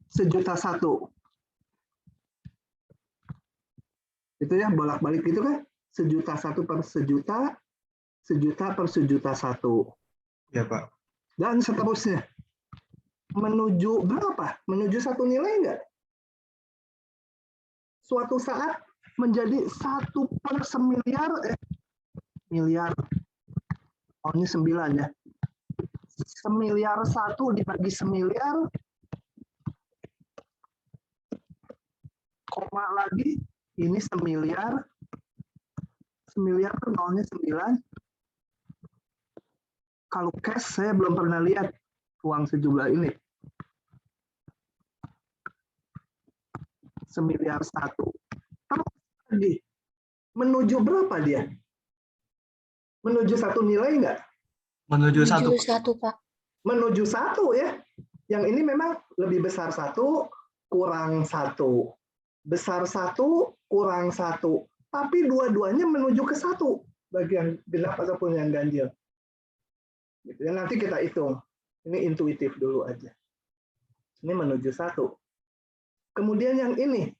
1.000.001. Itu ya, bolak-balik gitu kan? 1.000.001 per 1.000.000, 1.000.000 per 1.000.001. Ya, Pak. Dan seterusnya. Menuju berapa? Menuju satu nilai enggak? Suatu saat menjadi 1/1.000.000.000, miliar. Oh, ini 9 ya. 1.000.000.000 dibagi 1.000.000.000, koma lagi, ini 1.000.000.000. 1.000.000.000 kan nolnya 9. Kalau cash saya belum pernah lihat uang sejumlah ini. 1.000.000.001. Terus lagi, menuju berapa dia? Menuju satu nilai enggak? Menuju satu. Menuju 1, Pak. Menuju 1 ya. Yang ini memang lebih besar 1 kurang 1. Besar 1 kurang 1. Tapi dua-duanya menuju ke 1. Bagi yang genap ataupun yang ganjil. Gitu ya, nanti kita hitung. Ini intuitif dulu aja. Ini menuju 1. Kemudian yang ini.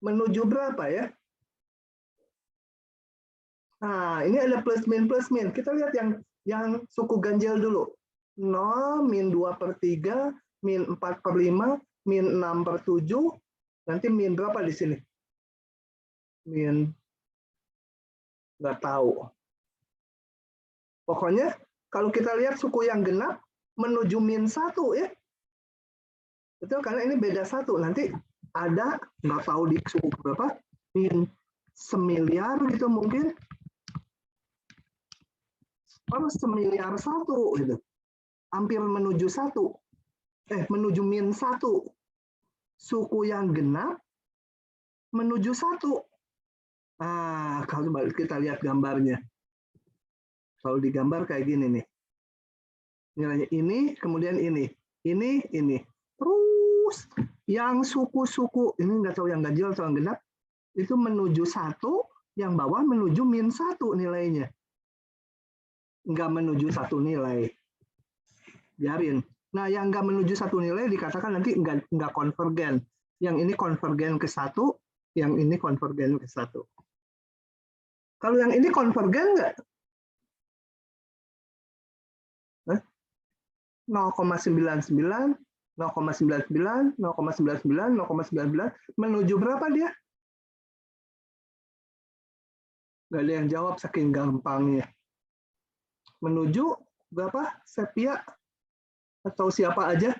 Menuju berapa ya? Nah, ini ada plus min plus min. Kita lihat yang suku ganjil dulu. 0, min 2/3, min 4/5, min 6/7. Nanti min berapa di sini? Min nggak tahu. Pokoknya kalau kita lihat suku yang genap menuju min 1 ya. Betul, karena ini beda 1. Nanti ada nggak tahu di suku berapa, min 1.000.000.000 gitu mungkin. Per 1.000.000.001 gitu. Hampir menuju 1. Menuju min 1. Suku yang genap menuju 1. Nah, kalau kita lihat gambarnya. Kalau digambar kayak gini nih. Nilainya ini, kemudian ini. Ini, ini. Terus yang suku-suku, ini nggak tahu yang ganjil atau yang genap, itu menuju 1, yang bawah menuju min 1 nilainya. Nggak menuju 1 nilai. Biarin. Nah, yang nggak menuju 1 nilai dikatakan nanti nggak konvergen. Yang ini konvergen ke 1, yang ini konvergen ke 1. Kalau yang ini konvergen nggak? 0,99, 0,99, 0,99, 0,99, menuju berapa dia? Nggak ada yang jawab saking gampangnya. Menuju berapa? Sepia atau siapa aja?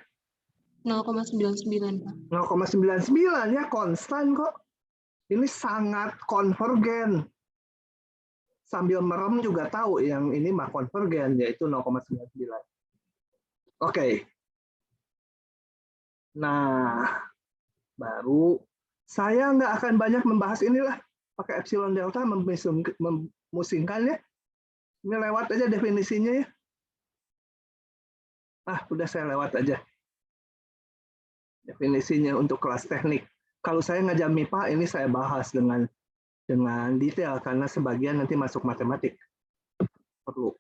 0,99, Pak. 0,99 ya, konstan kok. Ini sangat konvergen. Sambil merem juga tahu yang ini mah konvergen, yaitu 0,99. Oke. Nah, baru saya nggak akan banyak membahas inilah. Pakai epsilon delta memusingkan ya. Ini lewat aja definisinya ya. Udah saya lewat aja. Definisinya untuk kelas teknik. Kalau saya ngajar MIPA, ini saya bahas dengan detail, karena sebagian nanti masuk matematik. Perlu.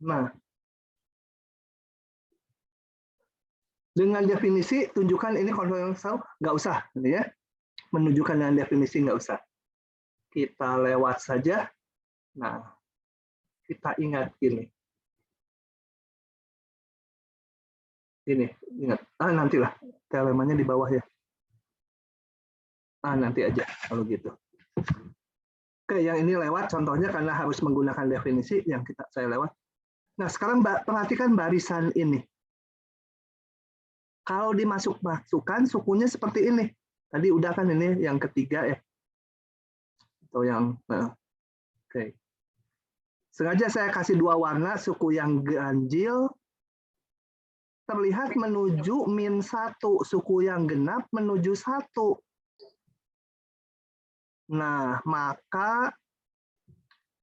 Nah, dengan definisi, tunjukkan ini konvensional, nggak usah. Ya. Menunjukkan dengan definisi, nggak usah. Kita lewat saja. Nah, kita ingat ini. Ini, ingat. Nantilah. Telemanya di bawah ya. Nanti aja, kalau gitu. Oke, yang ini lewat, contohnya karena harus menggunakan definisi, yang saya lewat. Nah, sekarang perhatikan barisan ini. Kalau dimasukkan, sukunya seperti ini. Tadi udah kan ini yang ketiga ya. Atau yang, oke. Sengaja saya kasih 2 warna, suku yang ganjil terlihat menuju min 1, suku yang genap menuju 1. Nah, maka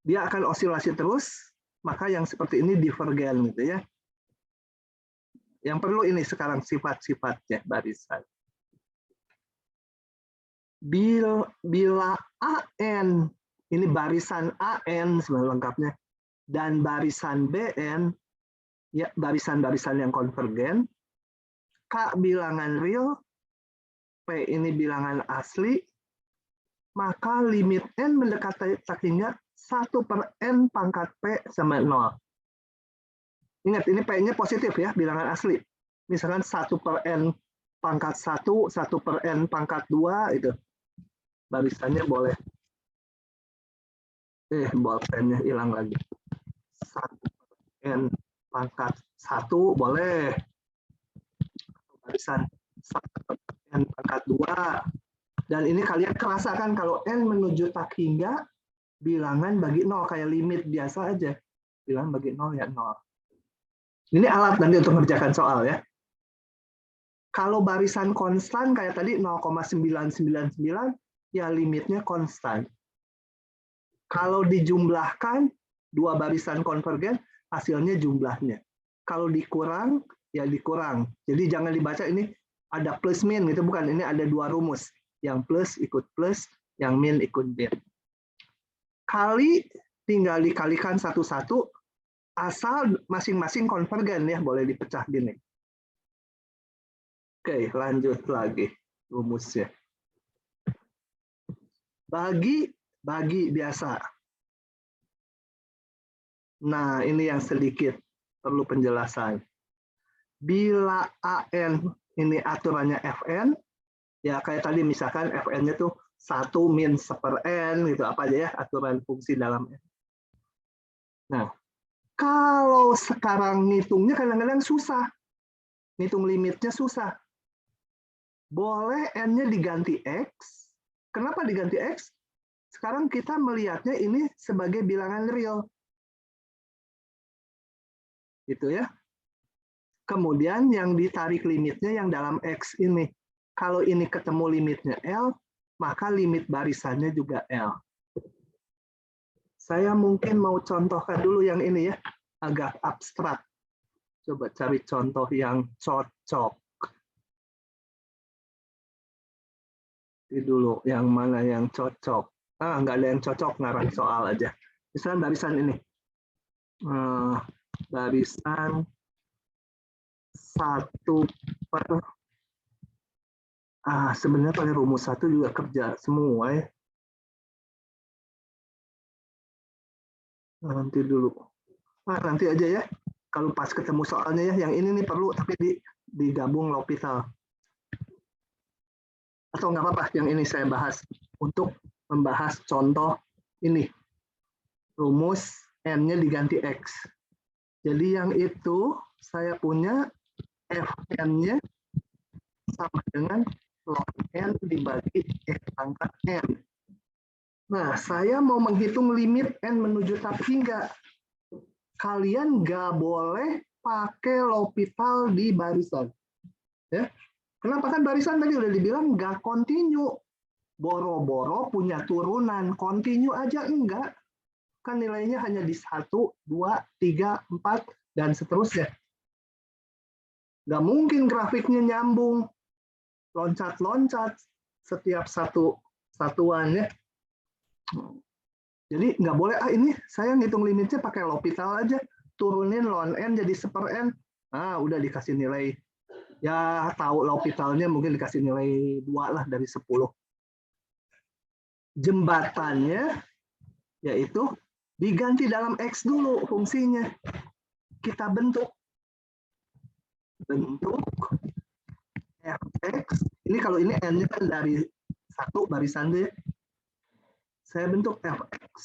dia akan osilasi terus, maka yang seperti ini divergen gitu ya. Yang perlu ini sekarang sifat-sifatnya barisan. Bila AN, ini barisan AN sebenarnya lengkapnya, dan barisan BN, ya barisan-barisan yang konvergen, K bilangan real, P ini bilangan asli, maka limit N mendekati tak hingga 1/N pangkat P sama 0. Ingat, ini P-nya positif ya, bilangan asli. Misalkan 1/N pangkat 1, 1/N pangkat 2, itu. Barisannya boleh. Bolpennya hilang lagi. 1/N pangkat 1 boleh. Barisan 1/N pangkat 2. Dan ini kalian kerasakan kalau N menuju tak hingga, bilangan bagi 0. Kayak limit biasa aja. Bilangan bagi 0 ya 0. Ini alat nanti untuk mengerjakan soal ya. Kalau barisan konstan kayak tadi 0,999, ya limitnya konstan. Kalau dijumlahkan, dua barisan konvergen, hasilnya jumlahnya. Kalau dikurang, ya dikurang. Jadi jangan dibaca ini ada plus min gitu, bukan. Ini ada dua rumus. Yang plus ikut plus, yang min ikut min. Kali tinggal dikalikan satu-satu, asal masing-masing konvergen ya, boleh dipecah gini. Oke, lanjut lagi rumusnya. Bagi biasa. Nah, ini yang sedikit perlu penjelasan. Bila AN ini aturannya Fn, ya kayak tadi misalkan Fn-nya tuh 1 min 1/n gitu, apa aja ya aturan fungsi dalam N. Nah, kalau sekarang ngitungnya kadang-kadang susah. Ngitung limitnya susah. Boleh N-nya diganti X. Kenapa diganti X? Sekarang kita melihatnya ini sebagai bilangan real. Gitu ya. Kemudian yang ditarik limitnya yang dalam X ini. Kalau ini ketemu limitnya L, maka limit barisannya juga L. Saya mungkin mau contohkan dulu yang ini ya, agak abstrak. Coba cari contoh yang cocok. Ini dulu, yang mana yang cocok. Nggak ada yang cocok, ngarang soal aja. Misalnya barisan ini. Barisan 1 per... sebenarnya pakai rumus 1 juga kerja semua ya. Nanti dulu. Nanti aja ya. Kalau pas ketemu soalnya ya, yang ini nih perlu tapi digabung L'Hopital. Atau nggak apa-apa, yang ini saya bahas untuk membahas contoh ini. Rumus N-nya diganti X. Jadi yang itu saya punya Fn-nya sama dengan log N dibagi X pangkat N. Nah, saya mau menghitung limit N menuju tak hingga. Kalian nggak boleh pakai L'Hopital di barisan. Ya. Kenapa? Kan barisan tadi udah dibilang nggak kontinu. Boro-boro punya turunan. Kontinu aja enggak. Kan nilainya hanya di 1, 2, 3, 4, dan seterusnya. Nggak mungkin grafiknya nyambung. Loncat-loncat setiap satuannya. Jadi nggak boleh, ini saya ngitung limitnya pakai L'Hopital aja, turunin ln n jadi 1/n, udah dikasih nilai, ya tahu L'Hopitalnya mungkin dikasih nilai 2 lah dari 10. Jembatannya yaitu diganti dalam X dulu fungsinya, kita bentuk Fx, ini kalau ini n-nya kan dari 1 barisan deh. Saya bentuk Fx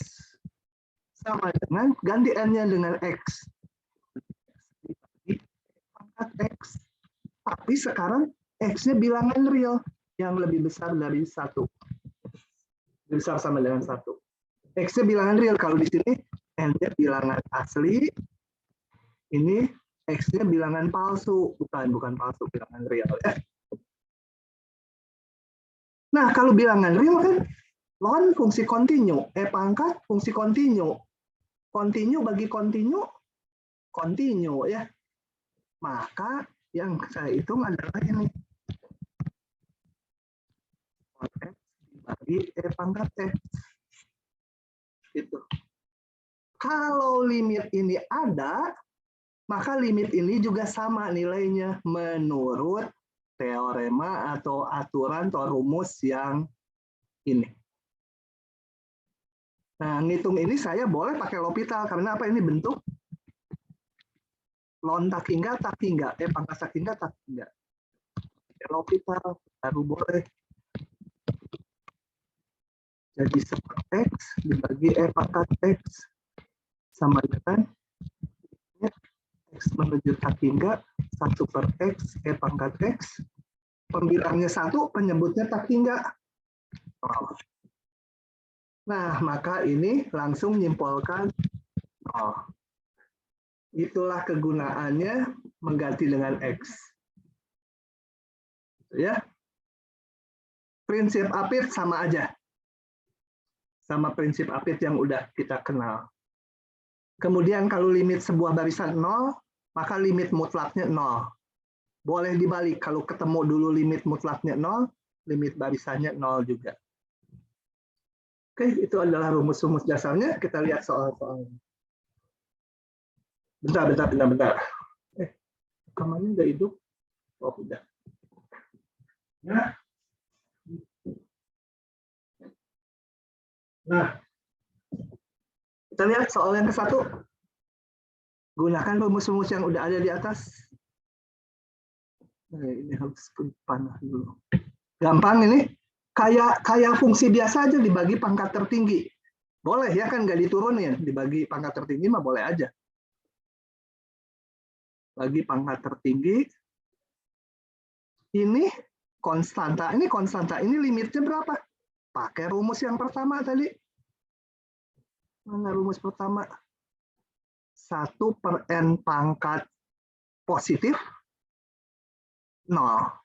sama dengan ganti n-nya dengan x pangkat x, tapi sekarang x-nya bilangan real yang lebih besar dari 1, lebih besar sama dengan 1. X-nya bilangan real, kalau di sini n-nya bilangan asli, ini x-nya bilangan palsu, bukan palsu, bilangan real ya. Nah kalau bilangan real kan ln fungsi kontinu, pangkat fungsi kontinu. Continue bagi continue ya. Maka yang saya hitung adalah ini. X dibagi pangkat X. Gitu. Kalau limit ini ada, maka limit ini juga sama nilainya menurut teorema atau aturan atau rumus yang ini. Nah, ngitung ini saya boleh pakai L'Hopital karena apa, ini bentuk ln tak hingga, pangkat tak hingga. L'Hopital baru boleh. Jadi seper X dibagi pangkat X sama dengan X menuju tak hingga 1/X pangkat X. Pembilangnya 1, penyebutnya tak hingga. Nah, maka ini langsung menyimpulkan itulah kegunaannya mengganti dengan X. Ya. Prinsip Apit sama aja. Sama prinsip Apit yang udah kita kenal. Kemudian kalau limit sebuah barisan 0, maka limit mutlaknya 0. Boleh dibalik, kalau ketemu dulu limit mutlaknya 0, limit barisannya 0 juga. Oke, itu adalah rumus-rumus dasarnya. Kita lihat soal-soalnya. Bentar. Rekamannya udah hidup? Oh, udah. Ya. Nah, kita lihat soal yang ke-1. Gunakan rumus-rumus yang udah ada di atas. Nah, ini harus panah dulu. Gampang ini. Kayak fungsi biasa aja dibagi pangkat tertinggi. Boleh ya kan, nggak diturunin. Dibagi pangkat tertinggi mah boleh aja. Bagi pangkat tertinggi. Ini konstanta. Ini limitnya berapa? Pakai rumus yang pertama tadi. Mana rumus pertama? 1/n pangkat positif 0.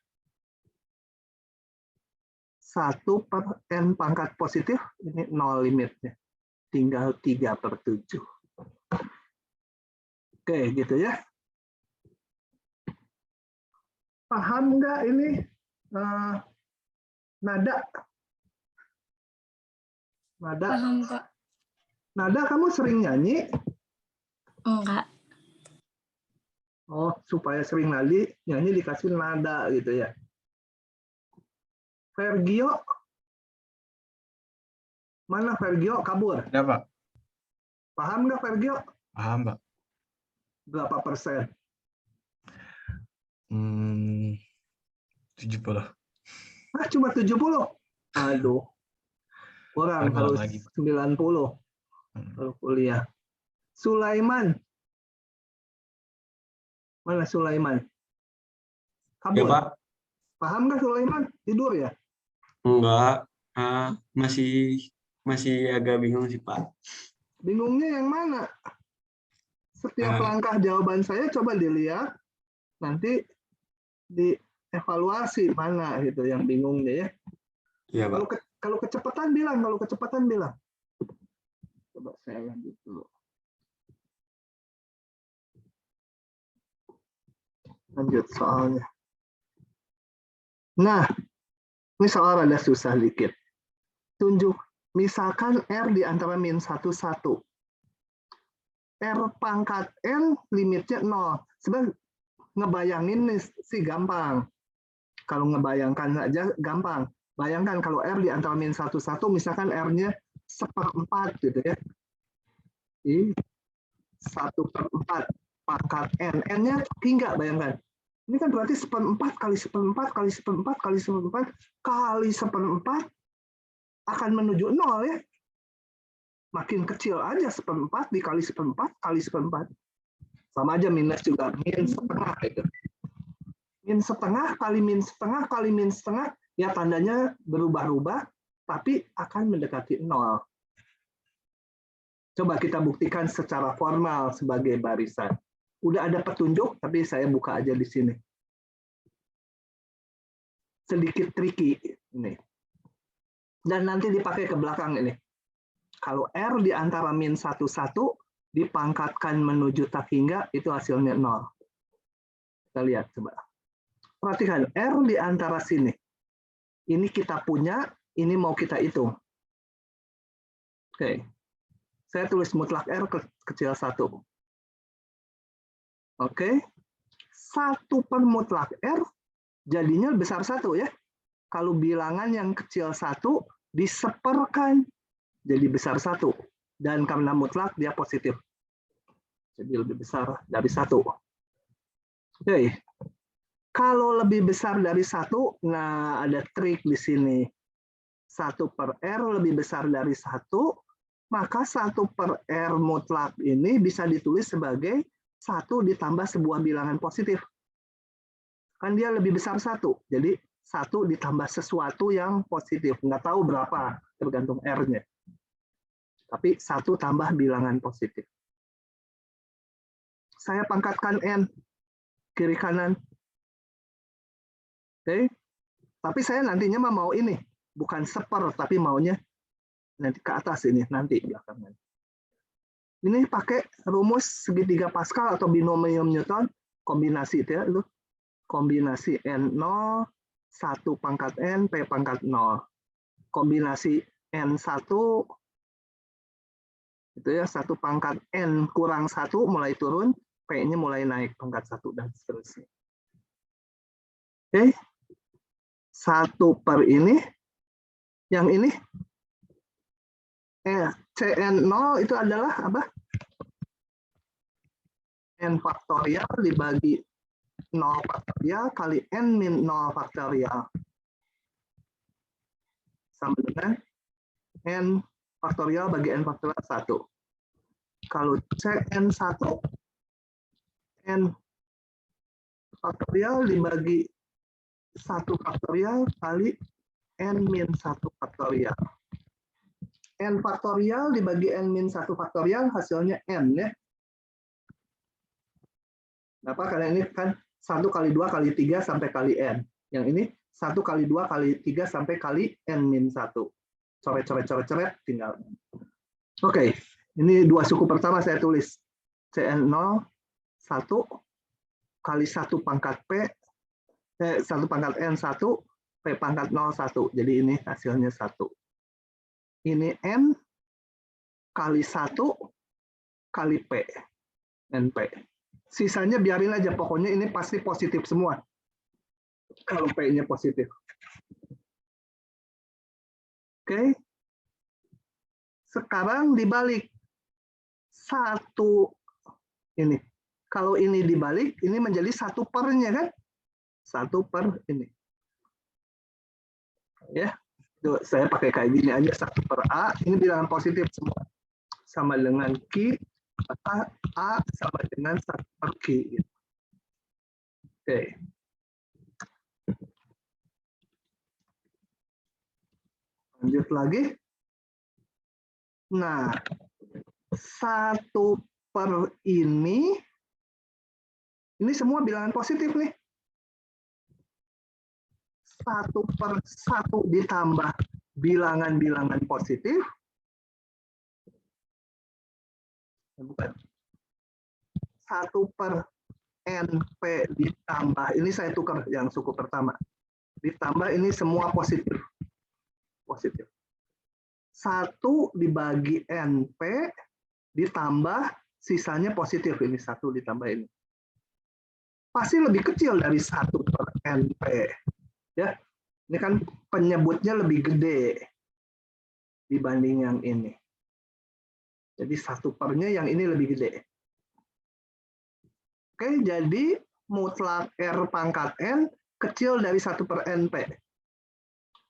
1/n pangkat positif, ini 0 limitnya. Tinggal 3/7. Oke, gitu ya. Paham nggak ini nada? Paham, Pak. Nada kamu sering nyanyi? Enggak. Oh, supaya sering nyanyi dikasih nada gitu ya. Vergio? Mana Vergio? Kabur. Ya, Pak. Paham nggak Vergio? Paham, Pak. Berapa persen? 70. Ah, cuma 70? Aduh. Kurang, Ulang harus lagi, Pak. 90 kalau kuliah. Sulaiman. Mana Sulaiman? Ya, Kabur. Pak. Paham nggak Sulaiman? Tidur ya? Enggak. Masih agak bingung sih, Pak. Bingungnya yang mana? Setiap langkah jawaban saya coba dilihat, nanti dievaluasi mana gitu yang bingungnya ya. Iya, Pak. Kalau kecepatan bilang, Coba saya lanjut dulu. Lanjut soalnya. Nah, ini soal rada susah dikit. Tunjuk, misalkan R di antara -1, 1. R pangkat N limitnya 0. Sebenarnya ngebayangin sih gampang. Kalau ngebayangkan aja gampang. Bayangkan kalau R di antara -1, 1, misalkan R-nya 1/4 gitu ya. 1/4 pangkat N. N-nya hingga, bayangkan. Ini kan berarti 1/4 kali 1/4 kali 1/4 kali 1/4 kali 1/4 akan menuju 0 ya. Makin kecil aja 1/4 dikali 1/4 kali 1/4. Sama aja minus juga, min setengah itu. Min setengah kali min setengah kali min setengah, ya tandanya berubah-ubah, tapi akan mendekati 0. Coba kita buktikan secara formal sebagai barisan. Udah ada petunjuk, tapi saya buka aja di sini. Sedikit tricky ini. Dan nanti dipakai ke belakang ini. Kalau R di antara -1, 1, dipangkatkan menuju tak hingga, itu hasilnya 0. Kita lihat coba. Perhatikan, R di antara sini. Ini kita punya, ini mau kita hitung. Oke. Saya tulis mutlak R kecil 1. Oke. 1 per mutlak R jadinya besar 1 ya. Kalau bilangan yang kecil 1 diseperkan jadi besar 1. Dan karena mutlak dia positif. Jadi lebih besar dari 1. Oke. Kalau lebih besar dari 1, nah ada trik di sini. 1 per R lebih besar dari 1, maka 1 per R mutlak ini bisa ditulis sebagai 1 ditambah sebuah bilangan positif. Kan dia lebih besar 1, jadi 1 ditambah sesuatu yang positif. Nggak tahu berapa, tergantung R-nya. Tapi 1 tambah bilangan positif. Saya pangkatkan N, kiri kanan. Oke, tapi saya nantinya mau ini, bukan seper, tapi maunya nanti ke atas ini, nanti belakangan. Ini pakai rumus segitiga Pascal atau binomium Newton, kombinasi itu ya, itu kombinasi N0, 1 pangkat N, P pangkat 0. Kombinasi N1, itu ya, 1 pangkat N kurang 1 mulai turun, P-nya mulai naik pangkat 1, dan seterusnya. Oke. 1 per ini, yang ini, CN0 itu adalah apa? N faktorial dibagi 0 faktorial kali N min 0 faktorial. Sama dengan N faktorial bagi N faktorial 1. Kalau CN1, N faktorial dibagi 1 faktorial kali N min 1 faktorial. N faktorial dibagi N min 1 faktorial hasilnya N ya. Kenapa? Karena ini kan 1 kali 2 kali 3 sampai kali N. Yang ini 1 kali 2 kali 3 sampai kali N min 1. Coret, tinggal. Oke, ini 2 suku pertama saya tulis. CN0, 1 kali 1 pangkat P, 1 pangkat N1, P pangkat 0, 1. Jadi ini hasilnya 1. Ini N kali 1 kali P. NP. Sisanya biarin aja, pokoknya ini pasti positif semua. Kalau P-nya positif. Oke. Sekarang dibalik. 1 ini. Kalau ini dibalik, ini menjadi 1 pernya kan? 1 per ini. Ya, saya pakai kayak gini aja, 1 per A, ini bilangan positif semua. Sama dengan Q, maka A sama dengan 1 per Q. Gitu. Oke. Lanjut lagi. Nah, 1 per ini semua bilangan positif nih. 1 per 1 ditambah bilangan-bilangan positif. Bukan. 1 per NP ditambah, ini saya tukar yang suku pertama. Ditambah ini semua positif. Positif. 1 dibagi NP ditambah sisanya positif. Ini 1 ditambah ini. Pasti lebih kecil dari 1 per NP. Ya, ini kan penyebutnya lebih gede dibanding yang ini. Jadi 1 pernya yang ini lebih gede. Oke, jadi mutlak R pangkat N kecil dari 1 per NP.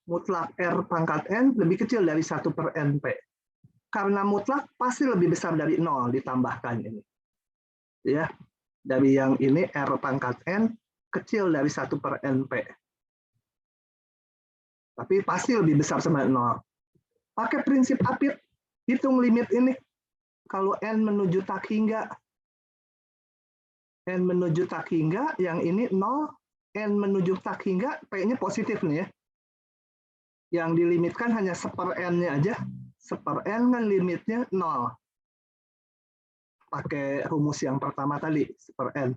Mutlak R pangkat N lebih kecil dari 1 per NP. Karena mutlak pasti lebih besar dari 0 ditambahkan ini. Ya, dari yang ini R pangkat N kecil dari 1 per NP. Tapi pasti lebih besar sama 0. Pakai prinsip Apit, hitung limit ini. Kalau N menuju tak hingga, N menuju tak hingga, yang ini 0, N menuju tak hingga, P-nya positif nih ya. Yang dilimitkan hanya 1/N-nya aja. 1/N kan limitnya 0. pakai rumus yang pertama tadi, per N.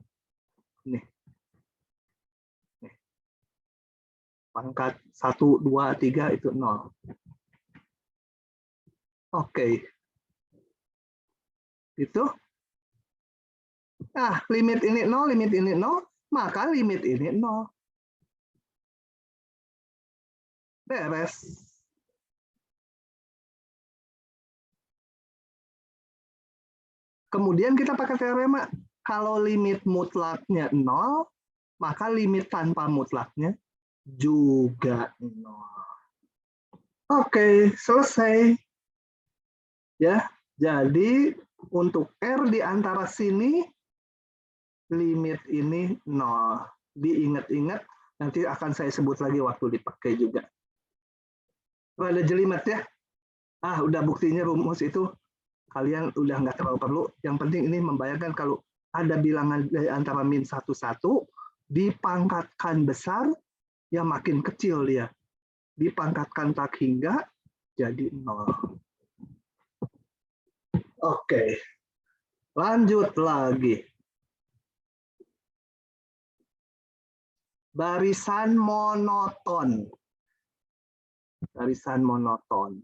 Nih. Pangkat 1, 2, 3 itu 0. Oke. Gitu. Nah, limit ini 0, limit ini 0, maka limit ini 0. Beres. Kemudian kita pakai teorema. Kalau limit mutlaknya 0, maka limit tanpa mutlaknya juga 0. Oke, selesai. Ya, jadi untuk R di antara sini, limit ini 0. Diingat-ingat, nanti akan saya sebut lagi waktu dipakai juga. Ada jelimet ya. Udah buktinya rumus itu, kalian udah nggak terlalu perlu. Yang penting ini membayangkan kalau ada bilangan dari antara min 1, 1, dipangkatkan besar, ya makin kecil dia. Dipangkatkan tak hingga, jadi 0. Oke. Lanjut lagi. Barisan monoton. Barisan monoton.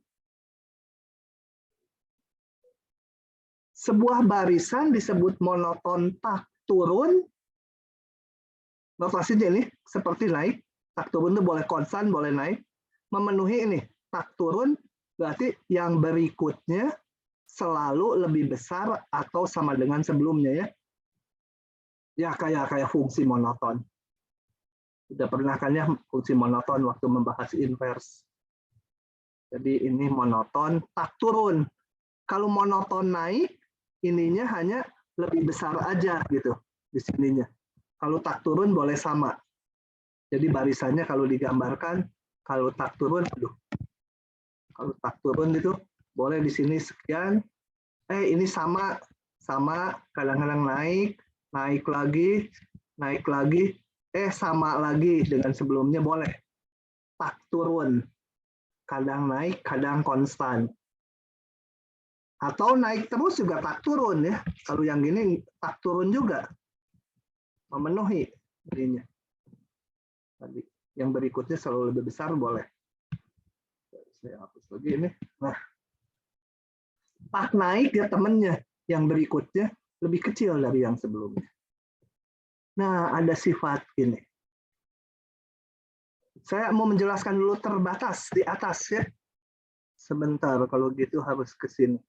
Sebuah barisan disebut monoton tak turun. Notasinya ini seperti naik. Tak turun itu boleh konstan, boleh naik. Memenuhi ini. Tak turun berarti yang berikutnya selalu lebih besar atau sama dengan sebelumnya ya. Ya kayak fungsi monoton. Udah pernah kan ya fungsi monoton waktu membahas inverse. Jadi ini monoton tak turun. Kalau monoton naik, ininya hanya lebih besar aja gitu di sininya. Kalau tak turun boleh sama. Jadi barisannya kalau digambarkan, kalau tak turun, kalau tak turun itu boleh di sini sekian. Ini sama, kadang-kadang naik lagi, sama lagi dengan sebelumnya boleh. Tak turun, kadang naik, kadang konstan. Atau naik terus juga tak turun ya. Kalau yang gini tak turun juga. Memenuhi dirinya. Tadi yang berikutnya selalu lebih besar boleh. Saya hapus lagi ini. Nah, tak naik ya temennya. Yang berikutnya lebih kecil dari yang sebelumnya. Nah, ada sifat ini. Saya mau menjelaskan dulu terbatas di atas ya. Sebentar, kalau gitu harus ke sini.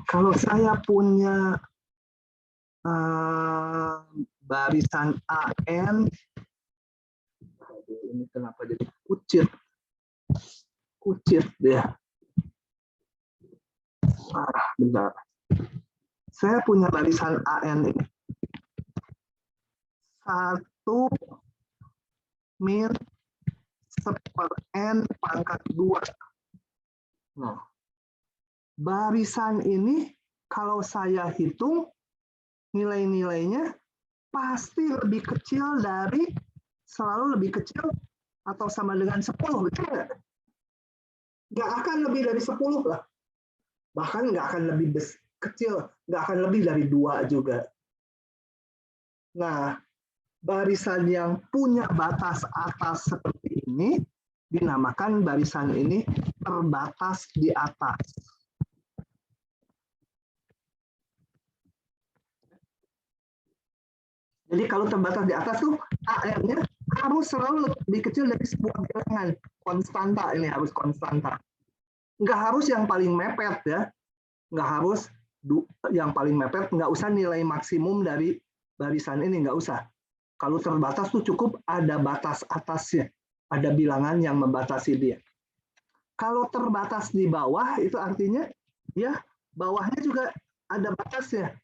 Kalau saya punya barisan AN, ini kenapa jadi kucit dia. Bentar. Saya punya barisan AN ini. 1 min 1/n pangkat 2. Nah, barisan ini kalau saya hitung nilai-nilainya pasti lebih kecil dari, selalu lebih kecil atau sama dengan 10, betul nggak? Nggak akan lebih dari 10 lah. Bahkan nggak akan lebih kecil, nggak akan lebih dari 2 juga. Nah, barisan yang punya batas atas seperti ini dinamakan barisan ini terbatas di atas. Jadi kalau terbatas di atas tuh AR-nya harus selalu lebih kecil dari sebuah bilangan. Konstanta ini harus konstanta. Nggak harus yang paling mepet ya. Nggak harus yang paling mepet, nggak usah nilai maksimum dari barisan ini, nggak usah. Kalau terbatas tuh cukup ada batas atasnya. Ada bilangan yang membatasi dia. Kalau terbatas di bawah itu artinya ya bawahnya juga ada batasnya.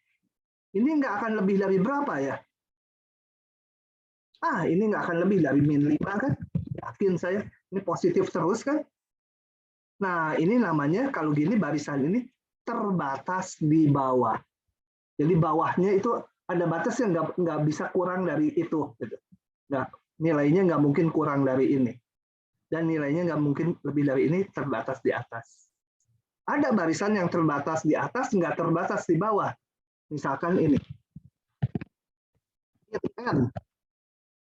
Ini nggak akan lebih dari berapa ya? Ini nggak akan lebih dari min 5 kan? Yakin saya. Ini positif terus kan? Nah, ini namanya kalau gini barisan ini terbatas di bawah. Jadi bawahnya itu ada batas yang nggak bisa kurang dari itu. Gitu. Nggak, nilainya nggak mungkin kurang dari ini. dan nilainya nggak mungkin lebih dari ini, terbatas di atas. Ada barisan yang terbatas di atas, nggak terbatas di bawah. Misalkan ini. N.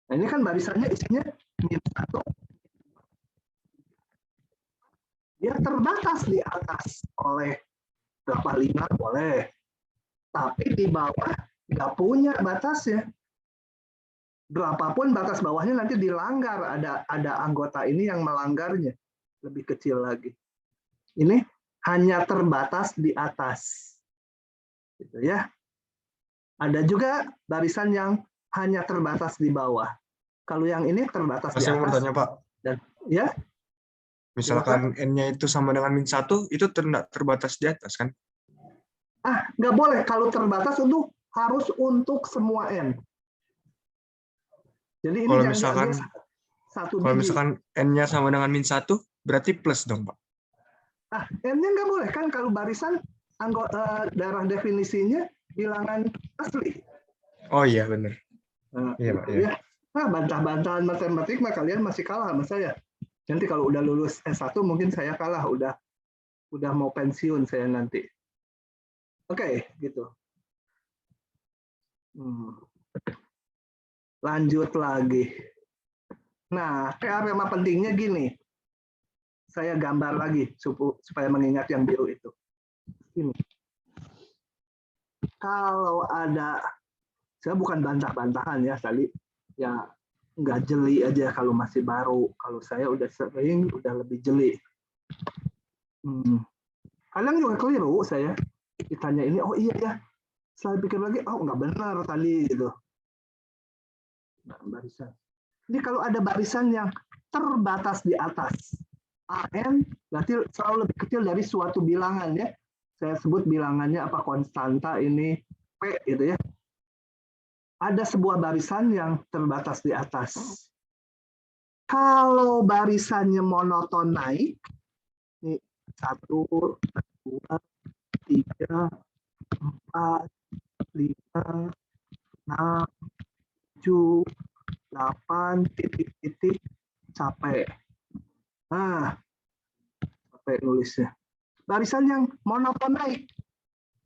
Nah, ini kan barisannya isinya -1. Dia terbatas di atas oleh berapa 5 boleh. Tapi di bawah nggak punya batasnya. Berapapun batas bawahnya nanti dilanggar, ada anggota ini yang melanggarnya, lebih kecil lagi. Ini hanya terbatas di atas, gitu ya. Ada juga barisan yang hanya terbatas di bawah. Kalau yang ini terbatas di Saya mau atas. bertanya, Pak. Dan ya, Misalkan N-nya itu sama dengan -1, itu terbatas di atas, kan? nggak boleh. Kalau terbatas untuk harus untuk semua N. Jadi ini Kalau jangan misalkan, diambil satu kalau biji. misalkan N-nya sama dengan -1, berarti plus dong, Pak. N-nya nggak boleh kan kalau barisan darah definisinya bilangan asli. Oh iya, benar. Nah, Iya, Pak. gitu Iya. ya. Nah, bantah-bantahan matematik mah kalian masih kalah sama saya. Nanti kalau udah lulus S1 mungkin saya kalah, udah mau pensiun saya nanti. Oke, gitu. Lanjut lagi. Nah, teorema pentingnya gini. Saya gambar lagi supaya mengingat yang biru itu. Ini. Kalau ada, saya bukan bantah-bantahan ya tadi, ya nggak jeli aja kalau masih baru. Kalau saya udah sering, udah lebih jeli. Kadang juga keliru saya. Ditanya ini, oh iya ya. Saya pikir lagi, oh nggak benar tadi gitu. Nah, barisan. Jadi kalau ada barisan yang terbatas di atas, AN berarti selalu lebih kecil dari suatu bilangan ya. Saya sebut bilangannya apa, konstanta ini P gitu ya. Ada sebuah barisan yang terbatas di atas. Kalau barisannya monoton naik, ini 1, 2, 3, 4, 5, 6, 7, 8, titik-titik, capek. Nah, capek nulisnya. Barisan yang monoton naik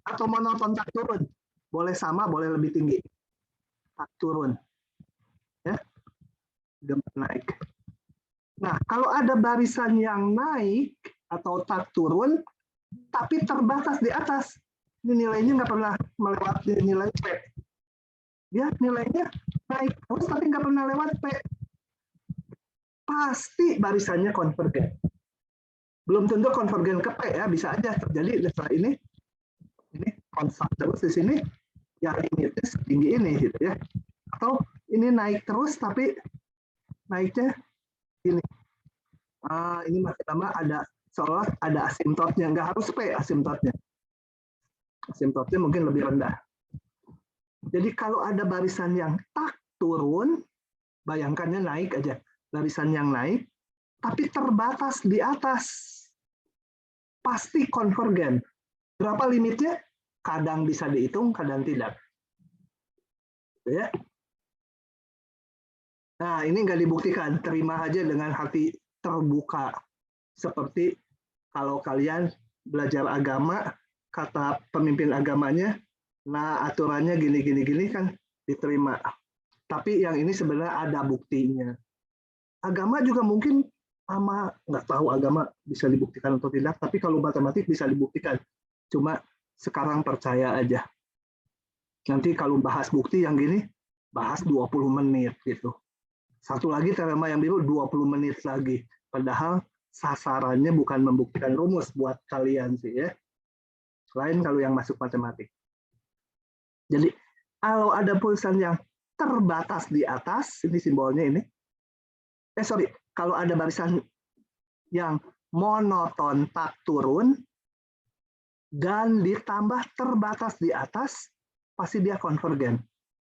atau monoton tak turun. Boleh sama, boleh lebih tinggi. Tak turun. Ya. Naik. Nah, kalau ada barisan yang naik atau tak turun, tapi terbatas di atas, ini nilainya nggak pernah melewati nilai P. Dia nilainya naik terus, tapi nggak pernah lewat P. Pasti barisannya konvergen. Belum tentu konvergen ke P ya, bisa aja terjadi setelah ini konstan terus di sini, ya limitnya setinggi ini gitu ya. Atau ini naik terus tapi naiknya ini. Ini masih lama seolah ada asimptotnya, nggak harus P asimptotnya. Asimptotnya mungkin lebih rendah. Jadi kalau ada barisan yang tak turun, bayangkannya naik aja, barisan yang naik, tapi terbatas di atas, pasti konvergen. Berapa limitnya? Kadang bisa dihitung, kadang tidak. Ya. Nah, ini nggak dibuktikan. Terima aja dengan hati terbuka. Seperti kalau kalian belajar agama, kata pemimpin agamanya, nah aturannya gini kan diterima. Tapi yang ini sebenarnya ada buktinya. Agama juga mungkin sama, nggak tahu agama bisa dibuktikan atau tidak, tapi kalau matematik bisa dibuktikan. Cuma sekarang percaya aja. Nanti kalau bahas bukti yang gini, bahas 20 menit gitu. Satu lagi teorema yang biru 20 menit lagi. Padahal sasarannya bukan membuktikan rumus buat kalian sih ya. Selain kalau yang masuk matematik. Jadi kalau ada pulsan yang terbatas di atas, ini simbolnya ini. Kalau ada barisan yang monoton tak turun dan ditambah terbatas di atas, pasti dia konvergen.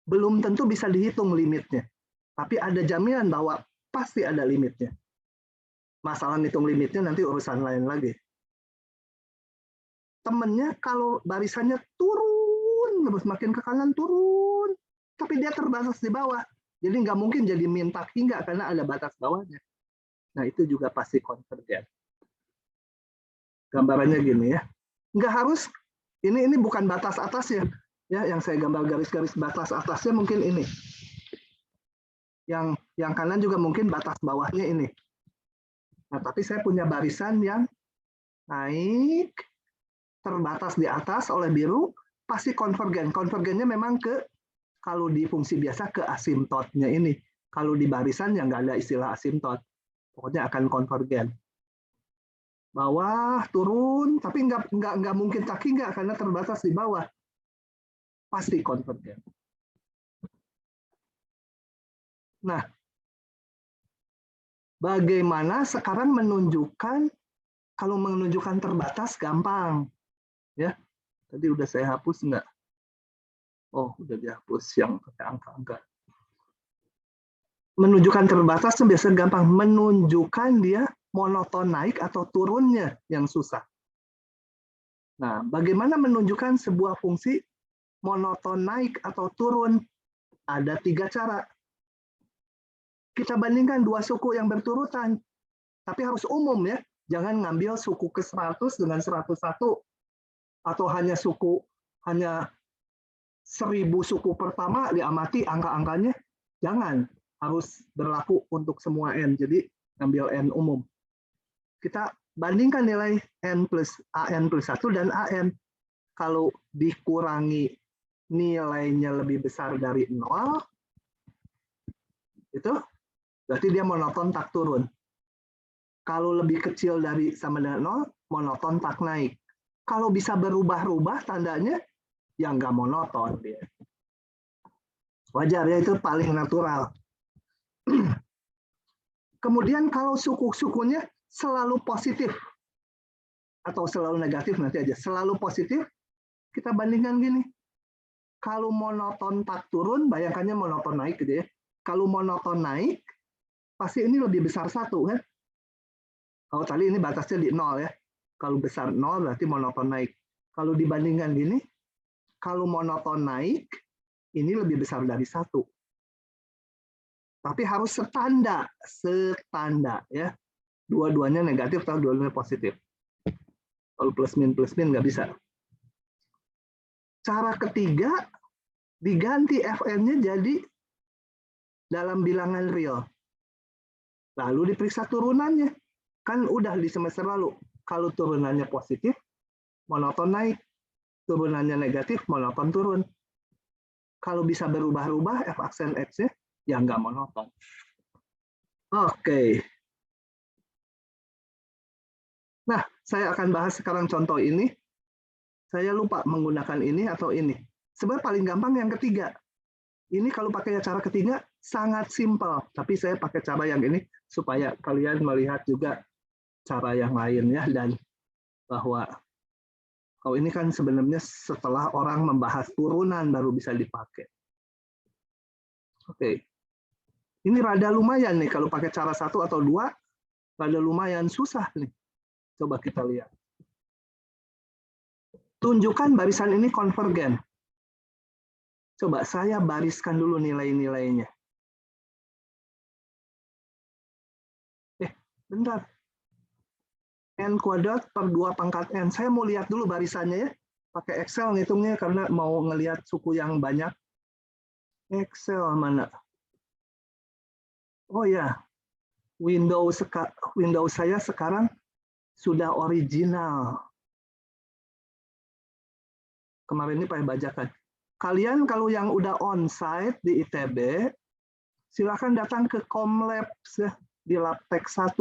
Belum tentu bisa dihitung limitnya, tapi ada jaminan bahwa pasti ada limitnya. Masalah hitung limitnya nanti urusan lain lagi. Temennya kalau barisannya turun, terus makin ke kanan turun, tapi dia terbatas di bawah. Jadi nggak mungkin jadi min tak hingga karena ada batas bawahnya. Nah, itu juga pasti konvergen. Gambarannya gini ya. Nggak harus, ini bukan batas atasnya. Ya, yang saya gambar garis-garis batas atasnya mungkin ini. Yang kanan juga mungkin batas bawahnya ini. Nah, tapi saya punya barisan yang naik, terbatas di atas oleh biru, pasti konvergen. Konvergennya memang kalau di fungsi biasa ke asimptotnya ini. Kalau di barisan yang nggak ada istilah asimptot. Pokoknya akan konvergen. Bawah, turun, tapi nggak mungkin kaki nggak, karena terbatas di bawah. Pasti konvergen. Nah, bagaimana sekarang menunjukkan, kalau menunjukkan terbatas gampang. Ya, tadi udah saya hapus nggak? Oh, udah dihapus yang pakai angka-angka. Menunjukkan terbatas itu biasanya gampang. Menunjukkan dia monoton naik atau turunnya yang susah. Nah, bagaimana menunjukkan sebuah fungsi monoton naik atau turun? Ada 3 cara. Kita bandingkan 2 suku yang berturutan. Tapi harus umum ya. Jangan ngambil suku ke 100 dengan 101. Atau hanya 1000 suku pertama diamati angka-angkanya. Jangan. Harus berlaku untuk semua N. Jadi ngambil N umum. Kita bandingkan nilai N plus AN plus 1 dan AN. Kalau dikurangi nilainya lebih besar dari 0, itu berarti dia monoton tak turun. Kalau lebih kecil dari sama dengan 0, monoton tak naik. Kalau bisa berubah-ubah tandanya, ya nggak monoton dia. Wajar ya, itu paling natural. Kemudian kalau suku-sukunya selalu positif atau selalu negatif, nanti aja. Selalu positif, kita bandingkan gini. Kalau monoton tak turun, bayangkannya monoton naik gitu ya. Kalau monoton naik, pasti ini lebih besar 1 kan? Kalau tadi ini batasnya di 0 ya. Kalau besar 0 berarti monoton naik. Kalau dibandingkan gini, kalau monoton naik, ini lebih besar dari 1. Tapi harus setanda ya. Dua-duanya negatif atau dua-duanya positif. Kalau plus min nggak bisa. Cara ketiga, diganti Fn-nya jadi dalam bilangan real. Lalu diperiksa turunannya. Kan udah di semester lalu. Kalau turunannya positif, monoton naik. Turunannya negatif, monoton turun. Kalau bisa berubah-ubah, F aksen X-nya, ya nggak monoton. Oke. Nah, saya akan bahas sekarang contoh ini. Saya lupa menggunakan ini atau ini. Sebenarnya paling gampang yang ketiga. Ini kalau pakai cara ketiga, sangat simpel. Tapi saya pakai cara yang ini, supaya kalian melihat juga cara yang lain ya. Dan bahwa, kalau ini kan sebenarnya setelah orang membahas turunan baru bisa dipakai. Oke. Ini rada lumayan nih, kalau pakai cara 1 atau 2, rada lumayan susah nih. Coba kita lihat. Tunjukkan barisan ini konvergen. Coba saya bariskan dulu nilai-nilainya. Bentar. N kuadrat per 2 pangkat N. Saya mau lihat dulu barisannya ya. Pakai Excel ngitungnya karena mau ngelihat suku yang banyak. Excel mana? Oh ya, Windows saya sekarang sudah original. Kemarin ini pakai bajakan. Kalian kalau yang udah on-site di ITB, silakan datang ke Comlabs ya, di Labtek 1.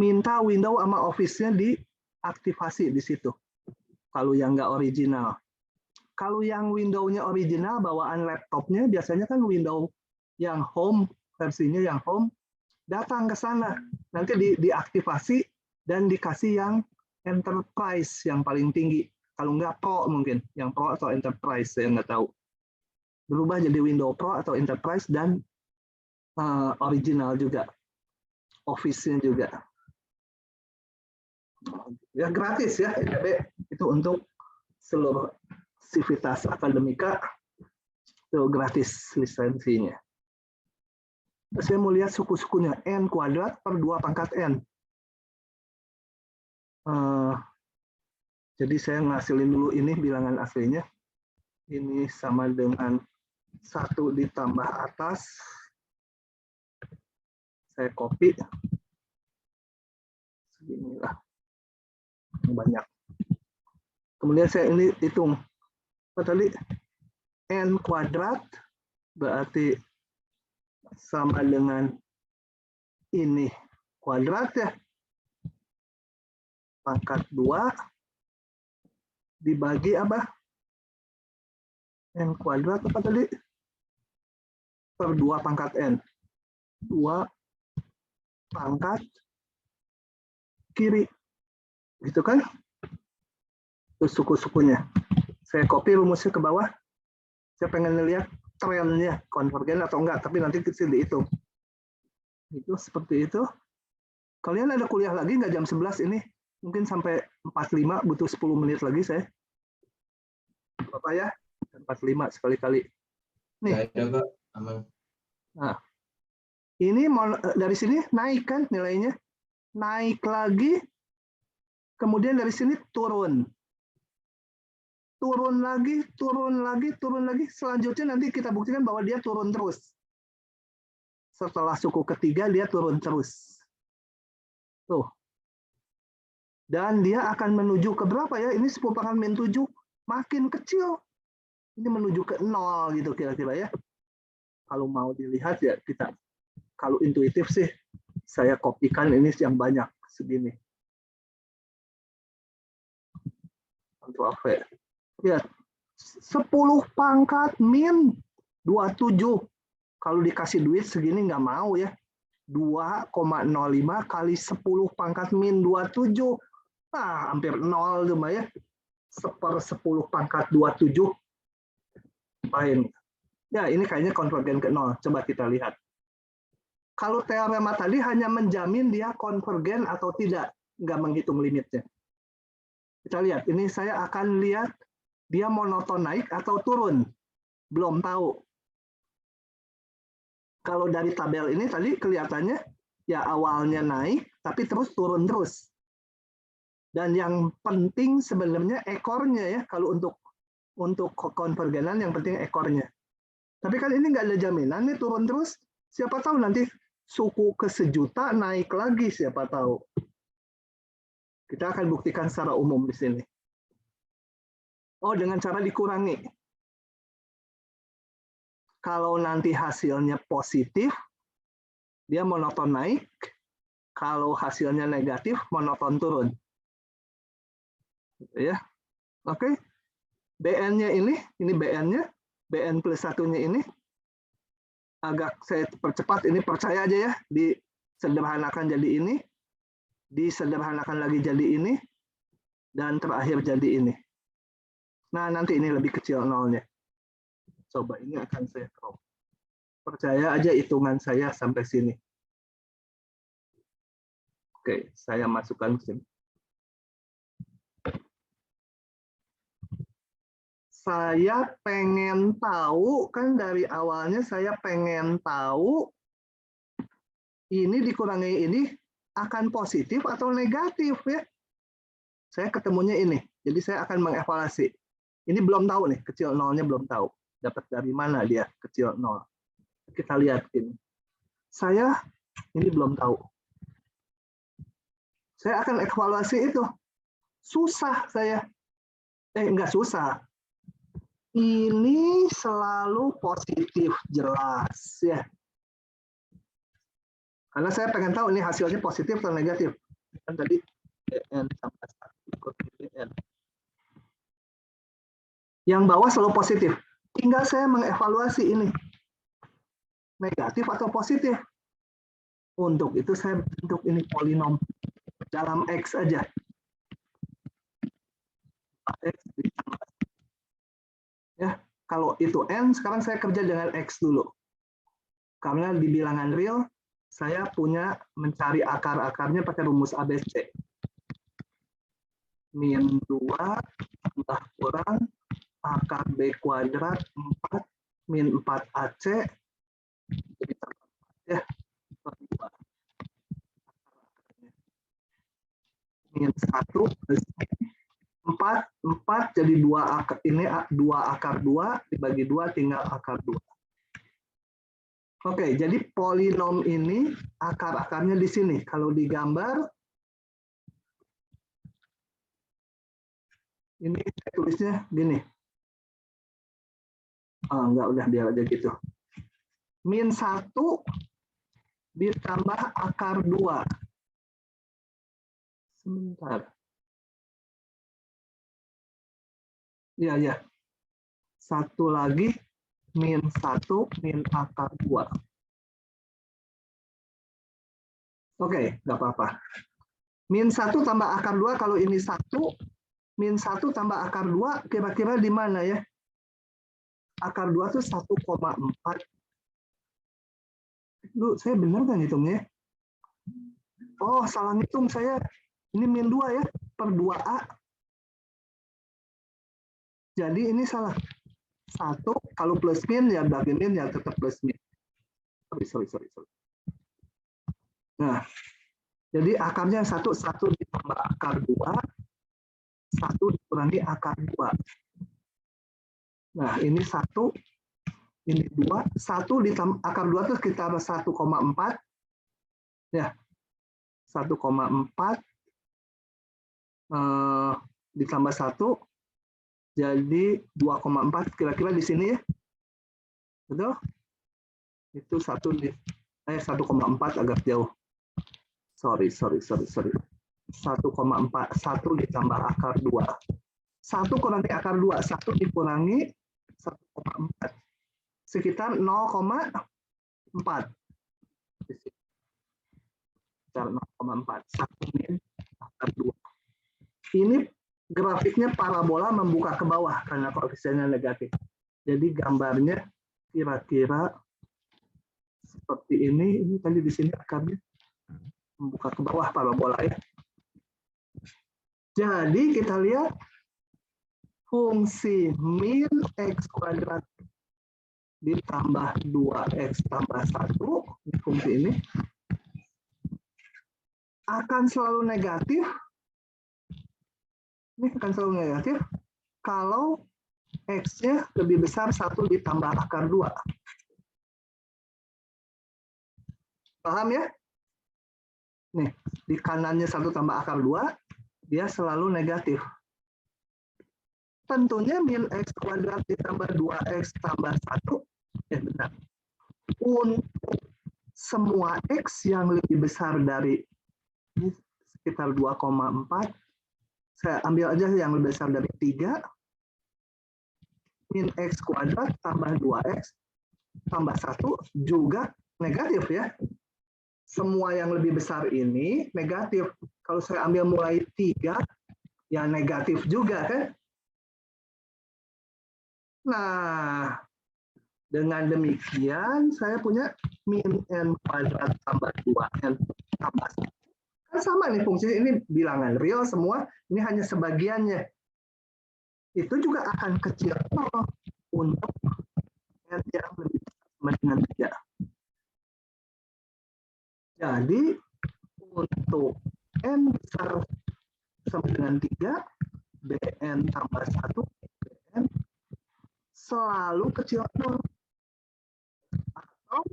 Minta Windows sama Office-nya diaktifasi di situ. Kalau yang nggak original. Kalau yang Windows-nya original, bawaan laptopnya biasanya kan Windows yang home, versinya yang home, datang ke sana. Nanti diaktifasi dan dikasih yang enterprise yang paling tinggi. Kalau nggak Pro mungkin, yang Pro atau enterprise, saya nggak tahu. Berubah jadi Windows Pro atau enterprise dan original juga. Office-nya juga. Ya gratis ya, itu untuk seluruh sivitas akademika, itu gratis lisensinya. Saya mau lihat suku-sukunya. N kuadrat per 2 pangkat N. Jadi saya ngasilin dulu ini bilangan aslinya. Ini sama dengan 1 ditambah atas. Saya copy. Seginilah. Banyak. Kemudian saya ini hitung. Apa tadi? N kuadrat berarti sama dengan ini kuadrat ya. Pangkat 2 dibagi apa? N kuadrat apa tadi? Per 2 pangkat N. 2 pangkat kiri. Gitu kan? Itu suku-sukunya. Saya copy rumusnya ke bawah. Saya pengen lihat trennya, konvergen atau enggak, tapi nanti kita dihitung. Itu seperti itu. Kalian ada kuliah lagi nggak jam 11 ini? Mungkin sampai 45, butuh 10 menit lagi saya. Bapak ya? 45 sekali-kali. Nih. Nah, ini dari sini naik kan nilainya? Naik lagi, kemudian dari sini turun. Turun lagi, turun lagi, turun lagi. Selanjutnya nanti kita buktikan bahwa dia turun terus. Setelah suku ketiga, dia turun terus. Tuh. Dan dia akan menuju ke berapa ya? Ini 10 pangkat min 7. Makin kecil. Ini menuju ke 0 gitu kira-kira ya. Kalau mau dilihat ya kita. Kalau intuitif sih, saya kopikan ini yang banyak. Segini. Ctrl V. Ya, 10 pangkat min 27. Kalau dikasih duit segini nggak mau ya. 2,05 kali 10 pangkat min 27. Nah, hampir 0 cuma ya. 1/10 pangkat 27. Apain. Ya, ini kayaknya konvergen ke 0. Coba kita lihat. Kalau teorema tadi hanya menjamin dia konvergen atau tidak. Nggak menghitung limitnya. Kita lihat. Ini saya akan lihat dia monoton naik atau turun. Belum tahu. Kalau dari tabel ini tadi kelihatannya ya awalnya naik, tapi terus turun terus. Dan yang penting sebenarnya ekornya ya, kalau untuk konvergenan yang penting ekornya. Tapi kan ini nggak ada jaminan nih turun terus. Siapa tahu nanti suku ke sejuta naik lagi, siapa tahu. Kita akan buktikan secara umum di sini. Oh, dengan cara dikurangi. Kalau nanti hasilnya positif, dia monoton naik. Kalau hasilnya negatif, monoton turun. Ya, oke. BN-nya ini BN-nya, BN plus 1-nya ini, agak saya percepat, ini percaya aja ya, disederhanakan jadi ini, disederhanakan lagi jadi ini, dan terakhir jadi ini. Nah, nanti ini lebih kecil nolnya. Coba, ini akan saya crop. Percaya aja hitungan saya sampai sini. Oke, saya masukkan ke sini. Saya pengen tahu, kan dari awalnya saya pengen tahu ini dikurangi ini akan positif atau negatif ya. Saya ketemunya ini, jadi saya akan mengevaluasi. Ini belum tahu nih, kecil nolnya belum tahu. Dapat dari mana dia kecil nol. Kita lihat ini. Saya ini belum tahu. Saya akan evaluasi itu. Susah saya. Enggak susah. Ini selalu positif, jelas ya. Karena saya pengen tahu ini hasilnya positif atau negatif. Kan tadi BN sama 1 ikut BN. Yang bawah selalu positif. Tinggal saya mengevaluasi ini. Negatif atau positif. Untuk itu saya bentuk ini polinom dalam X aja. X ditambah. Ya, kalau itu N, sekarang saya kerja dengan X dulu. Karena di bilangan real, saya punya mencari akar-akarnya pakai rumus ABC. Min 2 tambah kurang akar B kuadrat 4 min 4AC. Ya. min 1 plus min 4 jadi 2 akar, ini 2 akar 2 dibagi 2 tinggal akar 2. Oke, jadi polinom ini akar-akarnya di sini. Kalau digambar, ini saya tulisnya gini. Enggak, udah biar aja gitu. Min 1 ditambah akar 2. Sebentar. Ya. Satu lagi, min 1 min akar 2. Oke, nggak apa-apa. Min 1 tambah akar 2, kalau ini 1, min 1 tambah akar 2, kira-kira di mana ya? Akar 2 itu 1,4. Lu, saya benar kan hitungnya? Oh, salah ngitung saya. Ini min 2 ya, per 2A. Jadi ini salah. 1, kalau plus min ya bagi min ya tetap plus min. Sorry. Nah, jadi akarnya 1 ditambah akar 2, 1 dikurangi akar 2. Nah, ini 1, ini 2, 1 ditambah akar 2 itu sekitar 1,4. Ya, 1,4 ditambah 1, jadi 2,4 kira-kira di sini ya. Betul? Itu 1,4 agak jauh. Sorry. 1,4, 1 ditambah akar 2. 1 kurangi akar 2, 1 dikurangi 1,4. Sekitar 0,4. Sekitar 0,4. 1 min akar 2. Ini grafiknya parabola membuka ke bawah karena koefisiennya negatif. Jadi gambarnya kira-kira seperti ini. Ini tadi di sini akarnya membuka ke bawah parabola ya. Jadi kita lihat fungsi min x kuadrat ditambah 2x tambah 1, ini fungsi ini, akan selalu negatif. Ini akan selalu negatif kalau x-nya lebih besar 1 ditambah akar 2. Paham ya? Nih, di kanannya 1 tambah akar 2, dia selalu negatif. Tentunya min x kuadrat ditambah 2x tambah 1, ya benar. Untuk semua x yang lebih besar dari ini sekitar 2,4, saya ambil aja yang lebih besar dari 3, min x kuadrat tambah 2x tambah 1 juga negatif ya. Semua yang lebih besar ini negatif. Kalau saya ambil mulai 3, ya negatif juga kan. Nah, dengan demikian saya punya min n kuadrat tambah 2n tambah 1. Kan sama nih fungsinya, ini bilangan real semua, ini hanya sebagiannya. Itu juga akan kecil untuk n yang lebih besar dengan 3. Jadi untuk n besar sama dengan 3, bn tambah 1, bn selalu kecil 0. Atau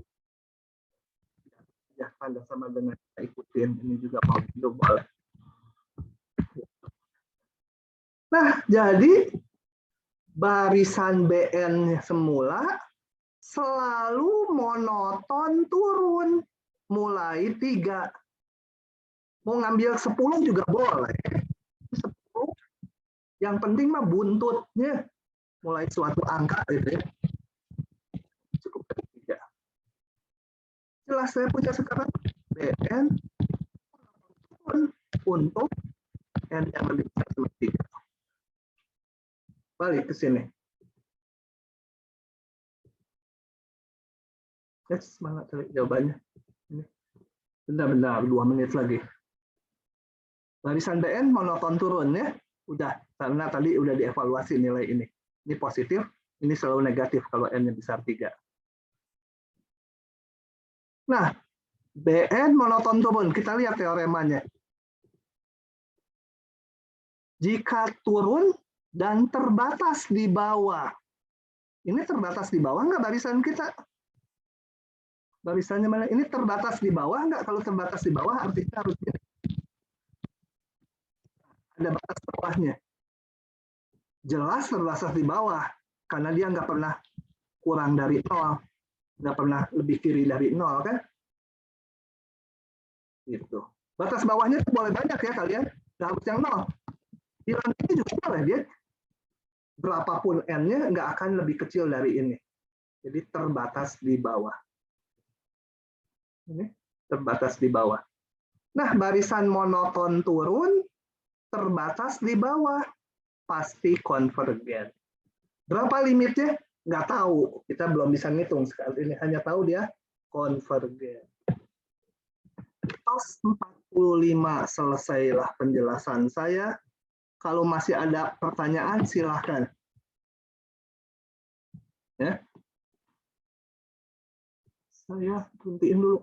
ya tanda sama dengan kita ikutin, ini juga mau itu boleh. Nah, jadi barisan bn semula selalu monoton turun mulai 3. Mau ngambil 10 juga boleh. 10. Yang penting mah buntutnya mulai suatu angka gitu ya. Cukup dari 3. Jelas saya punya sekarang bn untuk n yang lebih besar dari 3. Balik ke sini. Yes, mana tadi jawabannya? Benar-benar 2 menit lagi. Barisan BN monoton turun ya. Udah, karena tadi udah dievaluasi nilai ini. Ini positif, ini selalu negatif kalau n-nya besar 3. Nah, BN monoton turun. Kita lihat teoremanya. Jika turun dan terbatas di bawah. Ini terbatas di bawah nggak barisan kita? Barisannya mana? Ini terbatas di bawah nggak? Kalau terbatas di bawah artinya harus gini. Ada batas bawahnya. Jelas terbatas di bawah. Karena dia nggak pernah kurang dari 0. Nggak pernah lebih kiri dari 0, kan? Gitu. Batas bawahnya boleh banyak ya kalian. Nggak harus yang 0. Di ini juga boleh dia. Berapapun n-nya nggak akan lebih kecil dari ini. Jadi terbatas di bawah. Ini terbatas di bawah. Nah, barisan monoton turun, terbatas di bawah. Pasti konvergen. Berapa limitnya? Nggak tahu. Kita belum bisa ngitung sekali ini. Hanya tahu dia konvergen. Pas 45 selesailah penjelasan saya. Kalau masih ada pertanyaan, silahkan. Ya. Saya berhentiin dulu.